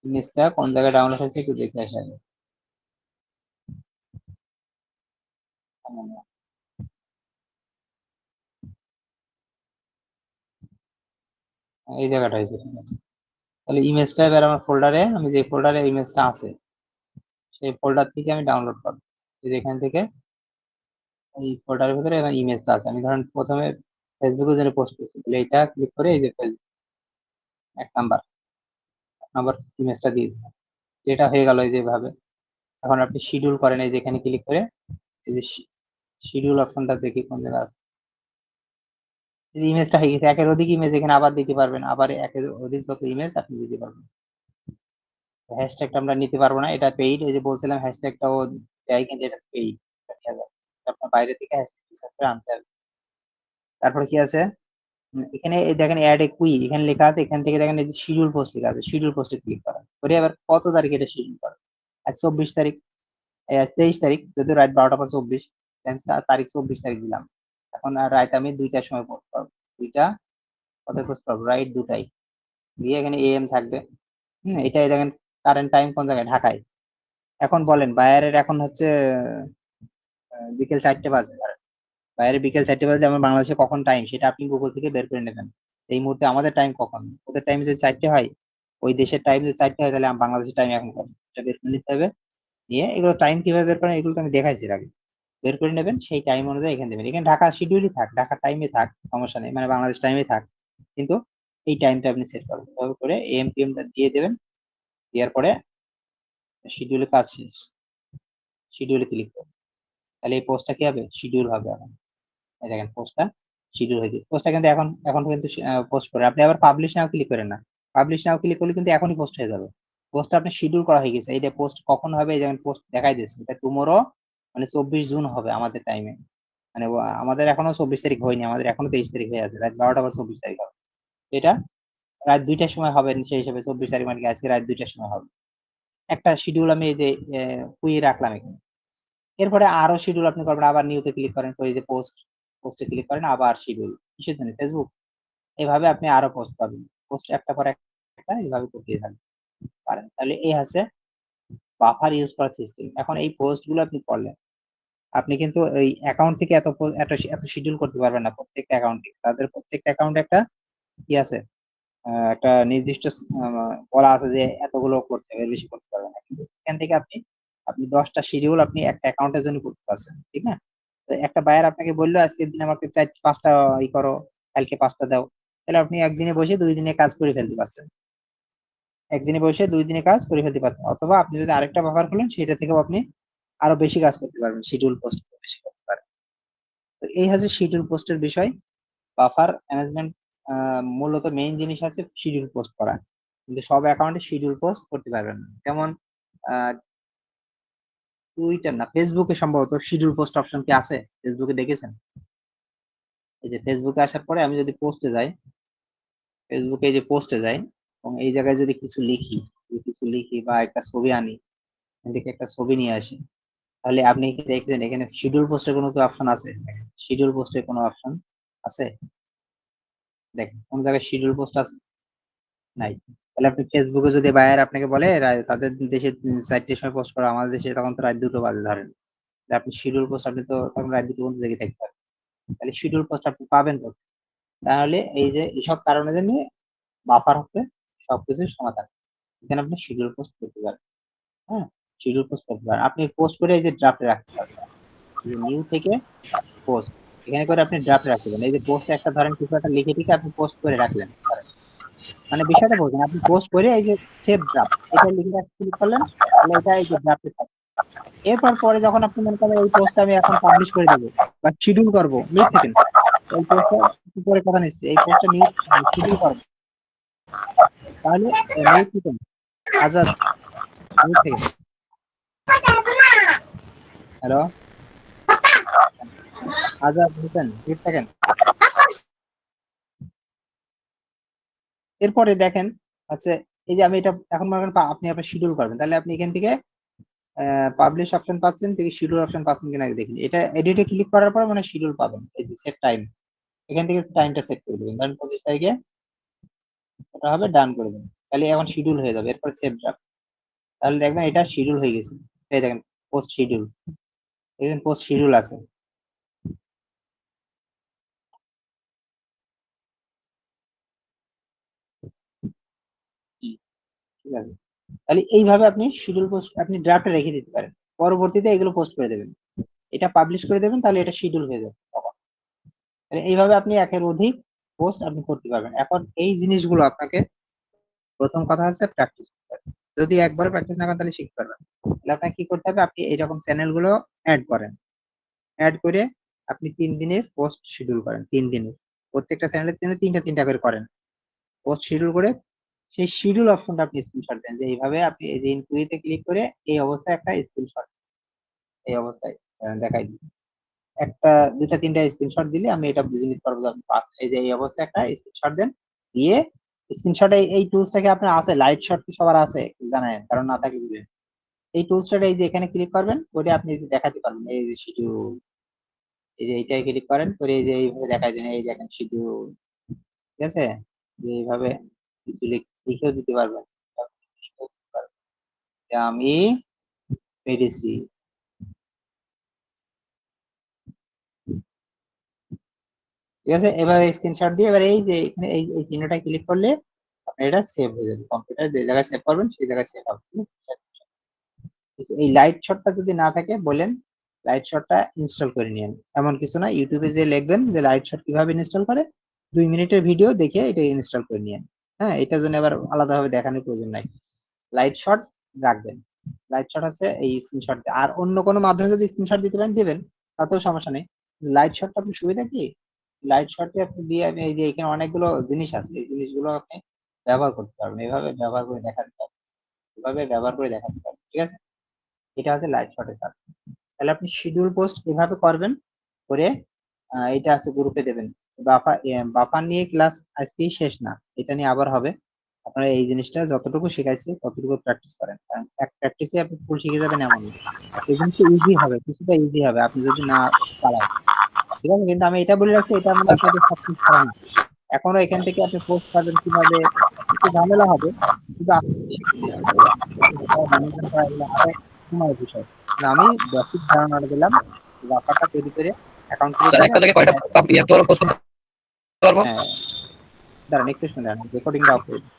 ইমেজটা কোন জায়গায় ডাউনলোড হয়েছে একটু দেখে আসা যাবে। এই জায়গাটা হয়েছে, ঠিক আছে। তাহলে ইমেজটা এবার আমার ফোল্ডারে, আমি যে ফোল্ডারে ইমেজটা আছে সেই ফোল্ডার থেকে আমি ডাউনলোড করবো। এখান থেকে এই ফোল্ডারের ভিতরে আমার ইমেজটা আছে। আমি ধরেন প্রথমে ফেসবুকে যেটা পোস্ট করছি, তাহলে এটা ক্লিক করে এই যে এক নাম্বার ইমেজটা দিয়ে দিলাম। এটা হয়ে গেল এই যেভাবে। এখন আপনি শিডিউল করেন, এই যে এখানে ক্লিক করে এই যে শিডিউল অপশনটা দেখি কোন জায়গায় আছে। ইমেজটা হয়ে গেছে, একের অধিক ইমেজ এখানে আবার দিতে পারবেন, আবার একের অধিক যত ইমেজ আপনি দিতে পারবেন। হ্যাশট্যাগটা আমরা নিতে পারবো না, এটা পেইড। এই যে বলছিলাম হ্যাশট্যাগটাও দেয়, কিন্তু এটা পেইড। আপনার বাইরে থেকে হ্যাশট্যাগ আনতে হবে। তারপরে কি আছে, এখানে এই দেখেন অ্যাড এ কুই এখানে লেখা আছে। এখান থেকে দেখেন এই যে শিডিউল পোস্ট লেখা আছে, শিডিউল পোস্টে ক্লিক করা করে আবার কত তারিখ এটা শিডিউল করা। আজ 24 তারিখ, আজ 23 তারিখ, যদি রাত 12টা 24, তারিখ 24 তারিখ দিলাম। এখন আর রাত আমি 2টার সময় পোস্ট করবো। 2টা কত পোস্ট করবো, রাইট 2টায় দিয়ে এখানে এএম থাকবে। এটাই দেখেন কারেন্ট টাইম কোন জায়গায়, ঢাকায়। এখন বলেন বায়ারের এখন হচ্ছে বিকেল 4টে বাজে, বাইরে বিকেল 4টে বাজে, আমার বাংলাদেশে কখন টাইম সেটা আপনি গুগল থেকে বের করে নেবেন। এই মুহূর্তে আমাদের টাইম কখন, ওদের টাইম যদি 4টে হয়, ওই দেশের টাইম যদি 4টে হয়, তাহলে বাংলাদেশের টাইম এখন কখন, এটা বের করে নিতে হবে। নিয়ে এগুলো টাইম কিভাবে বের করেন এগুলো তো আমি দেখাইছি এর আগে। বের করে নেবেন, সেই টাইম অনুযায়ী এখানে দেবেন। এখানে ঢাকা শিডিউলই থাক, ঢাকা টাইমে থাক, সমস্যা নেই, মানে বাংলাদেশ টাইমে থাক, কিন্তু এই টাইমটা আপনি সেট করবেন। তবে করে এএম পিএমটা দিয়ে দেবেন। দেওয়ার পরে শিডিউলে কাজ শেষ, শিডিউলে ক্লিক করবেন। তাহলে এই পোস্টটা কি হবে, শিডিউল হবে। এখন এই দেখেন পোস্টটা শিডিউল হয়ে গেছে। পোস্টটা কিন্তু এখন এখন কিন্তু পোস্ট করে, আপনি আবার পাবলিশ নাও ক্লিক করেন না। পাবলিশ নাও ক্লিক করলে কিন্তু এখনই পোস্ট হয়ে যাবে। পোস্টটা আপনি শিডিউল করা হয়ে গেছে। এই যে পোস্ট কখন হবে, এই যেমন পোস্ট দেখাই দিচ্ছে, এটা টুমোরো মানে 24 জুন হবে আমাদের টাইমে। মানে আমাদের এখনো 24 তারিখ হয়নি, আমাদের এখনো 23 তারিখ হয়ে আছে, রাত 12টা বা 24 তারিখ হবে। এটা রাত 2টার সময় হবে, সেই হিসেবে 24 তারিখ মানে কি আজকে রাত 2টার সময় হবে। একটা শিডিউল আমি এই যে কুইয়ে রাখলাম এখানে। এরপরে আরো শিডিউল আপনি করবেন, আবার নিউতে ক্লিক করেন, করে যে পোস্টে ক্লিক করেন, আবার শিডিউল, কিসের জন্য, ফেসবুক। এভাবে আপনি আরো পোস্ট পাবেন, পোস্ট একটা পর একটা এইভাবে করতে থাকবেন পারেন। তাহলে এই আছে বাফার ইউজ করার সিস্টেম। এখন এই পোস্ট গুলো আপনি করলেন, আপনি কিন্তু এই অ্যাকাউন্ট থেকে এত এত শিডিউল করতে পারবেন না। প্রত্যেকটা অ্যাকাউন্টে, তাদের প্রত্যেকটা অ্যাকাউন্টে একটা কি আছে, একটা নির্দিষ্ট বলা আছে যে এতগুলো করতে হবে, এর বেশি করতে পারবেন না। কিন্তু এখান থেকে আপনি আপনি 10টা শিডিউল আপনি একটা অ্যাকাউন্টের জন্য করতে পারছেন, ঠিক না? তো একটা বায়ার আপনাকে বললো আজকের দিন আমাকে 5টা ই করো, কালকে 5টা দাও, তাহলে আপনি একদিনে বসে 2 দিনে কাজ করে ফেলতে পারছেন। একদিনে বসে 2 দিনে কাজ করে ফেলতে পারছেন। অথবা আপনি যদি আরেকটা ব্যবহার করলেন, সেটা থেকেও আপনি আরো বেশি কাজ করতে পারবেন, শিডিউল পোস্ট বেশি করতে পারেন। তো এই হচ্ছে শিডিউল পোস্টের বিষয়। বাফার ম্যানেজমেন্ট মূলত মেইন জিনিস আছে শিডিউল পোস্ট করা, কিন্তু সব অ্যাকাউন্টে শিডিউল পোস্ট করতে পারবেন না। যেমন টুইটার না, ফেসবুকে সম্ভবত শিডিউল পোস্ট অপশন কি আছে, ফেসবুকে দেখেছেন? এই যে ফেসবুকে আসার পরে আমি যদি পোস্টে যাই, ফেসবুকে এই যে পোস্টে যাই, এবং এই জায়গায় যদি কিছু লিখি বা একটা ছবি আনি, এখান থেকে একটা ছবি নিয়ে আসি, তাহলে আপনি কি দেখছেন এখানে শিডিউল পোস্টের কোনো অপশন আছে? শিডিউল পোস্টের কোনো অপশন আছে? দেখেন কোন জায়গায় শিডিউল পোস্ট আছে, নাই। তাহলে আপনি ফেসবুকে যদি বায়ার আপনাকে বলে তাদের দেশে 4টের সময় পোস্ট করা, আমাদের দেশে তখন তো রাত 2টো বাজে ধরেন, আপনি শিডিউল পোস্ট আপনি তো তখন রাত 2টো পর্যন্ত জেগে থাকতে পারেন। তাহলে শিডিউল পোস্ট আপনি পাবেন তো। তাহলে এই যে এইসব কারণে জন্য বাফার হচ্ছে সবকিছুর সমাধান। এখানে আপনি শিডিউল পোস্ট করতে পারেন। হ্যাঁ, শিডিউল পোস্ট করতে পারেন। আপনি পোস্ট করে এই যে ড্রাফটে রাখতে পারবেন, নিউ থেকে পোস্ট এখানে করে আপনি ড্রাফটে রাখতে পারেন। এই যে পোস্টে একটা ধরেন কিছু একটা লিখে টিখে আপনি পোস্ট করে রাখলেন, মানে বিষয়টা বলছেন, আপনি পোস্ট করে এই যে সেভ ড্রাফট এটা লিখে ক্লিক করলেন, তাহলে এটা এই যে ড্রাফটে থাকবে। এরপর পরে যখন আপনি মনে করেন এই পোস্টটা আমি এখন পাবলিশ করে দেবো বা শিডিউল করবো, মিউট থাকেন, এই পোস্টটা পরে কথা নিচ্ছি, এই পোস্টটা মিউট শিডিউল করবো, তাহলে মিউট থাকেন, আজাদ মিউট থাকেন। হ্যালো, আজাদ হোসেন মিউট থাকেন। এরপরে দেখেন আচ্ছা, এই যে আমি এটা এখন মনে করেন আপনি আপনার শিডিউল করবেন, তাহলে আপনি এখান থেকে পাবলিশ অপশন পাচ্ছেন, থেকে শিডিউল অপশন পাচ্ছেন কিনা দেখুন। এটা এডিটে ক্লিক করার পর মানে শিডিউল পাবেন, এই যে সেট টাইম, এখান থেকে টাইমটা সেট করে দেবেন, ধরেন 25 তারিখে এটা হবে, ডান করে দেবেন, তাহলে এখন শিডিউল হয়ে যাবে। এরপর সেভ ড্রাফট, তাহলে দেখবেন এটা শিডিউল হয়ে গেছে। এই দেখেন পোস্ট শিডিউল, দেখেন পোস্ট শিডিউল আছে। ঠিক আছে, তাহলে এইভাবে আপনি শিডিউল পোস্ট আপনি ড্রাফটে রেখে দিতে পারেন, পরবর্তীতে এগুলো পোস্ট করে দেবেন, এটা পাবলিশ করে দেবেন, তাহলে এটা শিডিউল হয়ে যাবে তখন। তাহলে এইভাবে আপনি একের অধিক পোস্ট আপনি করতে পারবেন। এখন এই জিনিসগুলো আপনাকে প্রথম কথা হচ্ছে প্র্যাকটিস করতে হবে। যদি একবার প্র্যাকটিস না করেন তাহলে শিখতে পারবেন। তাহলে আপনাকে কি করতে হবে, আপনি এইরকম চ্যানেল গুলো অ্যাড করেন, অ্যাড করে আপনি 3 দিনের পোস্ট শিডিউল করেন, 3 দিনের প্রত্যেকটা চ্যানেলের জন্য তিনটা তিনটা করে করেন, পোস্ট শিডিউল করে সেই শিডিউল অপশনটা আপনি স্ক্রিনশট দেন, যে এইভাবে আপনি এই যে ইনকুইরিতে ক্লিক করে এই অবস্থায় একটা স্ক্রিনশট, এই অবস্থায় দেখাই দিই, একটা দুইটা তিনটা স্ক্রিনশট দিলে আমি এটা বুঝে নিতে পারবো যে আপনি পাস। এই যে এই অবস্থায় একটা স্ক্রিনশট দেন, দিয়ে স্ক্রিনশটে এই টুলসটাকে আপনার আছে, লাইট শট কি সবার আছে জানেন, কারণ না থাকে বুঝলেন। এই টুলসটা এই যে এখানে ক্লিক করবেন, ওটা আপনি দেখাতে পারবেন, এই যে শিডিউল, এই যে এইটাই ক্লিক করেন করে এই যে এইভাবে দেখাই দেন, এই যে এখানে শিডিউল, ঠিক আছে, যে এইভাবে কিছু লিখেও দিতে পারবেন যে আমি পেরেছি। ঠিক আছে, এবার স্ক্রিনশট দিয়ে এবার এই যে এখানে এই চিহ্নটা ক্লিক করলে আপনার এটা সেভ হয়ে যাবে, কম্পিউটার যে জায়গায় সেভ করবেন সেই জায়গায় সেভ হবে। এই লাইট শটটা যদি না থাকে বলেন, লাইট শটটা ইনস্টল করে নিন, এমন কিছু না, ইউটিউবে যে লিখবেন যে লাইট শট কিভাবে ইনস্টল করে, 2 মিনিটের ভিডিও দেখে এটা ইনস্টল করে নিন। হ্যাঁ, এটার জন্য আবার আলাদাভাবে দেখানোর প্রয়োজন নাই, লাইট শট রাখবেন, লাইট শট আছে এই স্ক্রিনশট, আর অন্য কোনো মাধ্যমে যদি স্ক্রিনশট দিতে পারেন দিবেন, তাতেও সমস্যা নেই। লাইট শটটা আপনি সুবিধা কি, লাইট শটে আপনি দিয়ে আপনি এই যে এখানে অনেকগুলো জিনিস আছে, এই জিনিসগুলো আপনি ব্যবহার করতে পারবেন, এইভাবে ব্যবহার করে দেখাতে পারবেন, এভাবে ব্যবহার করে দেখাতে পারবেন। ঠিক আছে, এটা হচ্ছে লাইট শটের কাজ। তাহলে আপনি শিডিউল পোস্ট এভাবে করবেন, করে এটা আছে গ্রুপে দেবেন। বাফার নিয়ে ক্লাস আজকেই শেষ না, এটা নিয়ে আবার হবে। আপনারা এই জিনিসটা যতটুকু শেখাইছি ততটুকু প্র্যাকটিস করেন, কারণ এক প্র্যাকটিসে আপনি ফুল শিখে যাবেন এমন না। এই জিনিসটা ইজি হবে, কিছুটা ইজি হবে আপনি যদি না চালান। ঠিক আছে, কিন্তু আমি এটা বলে রাখছি, এটা মানে আপনাদের সবকিছু করা না, এখনো এখান থেকে আপনি পোস্ট পাবেন কিভাবে, একটু ঝামেলা হবে, কিন্তু আস্তে আস্তে শিখে নেবেন। ম্যানেজমেন্ট করা এগুলো আরো সময়ের বিষয়। না, আমি বেসিক ধারণাটা দিলাম, ব্যাপারটা তৈরি করে অ্যাকাউন্ট করে স্যার দিলে একটা আপনি থেকে কয়টা ইয়ে তোর প্রশ্ন পারবো? হ্যাঁ, দাঁড়ান একটু শুনে রেকর্ডিংটা অফ করে দিন।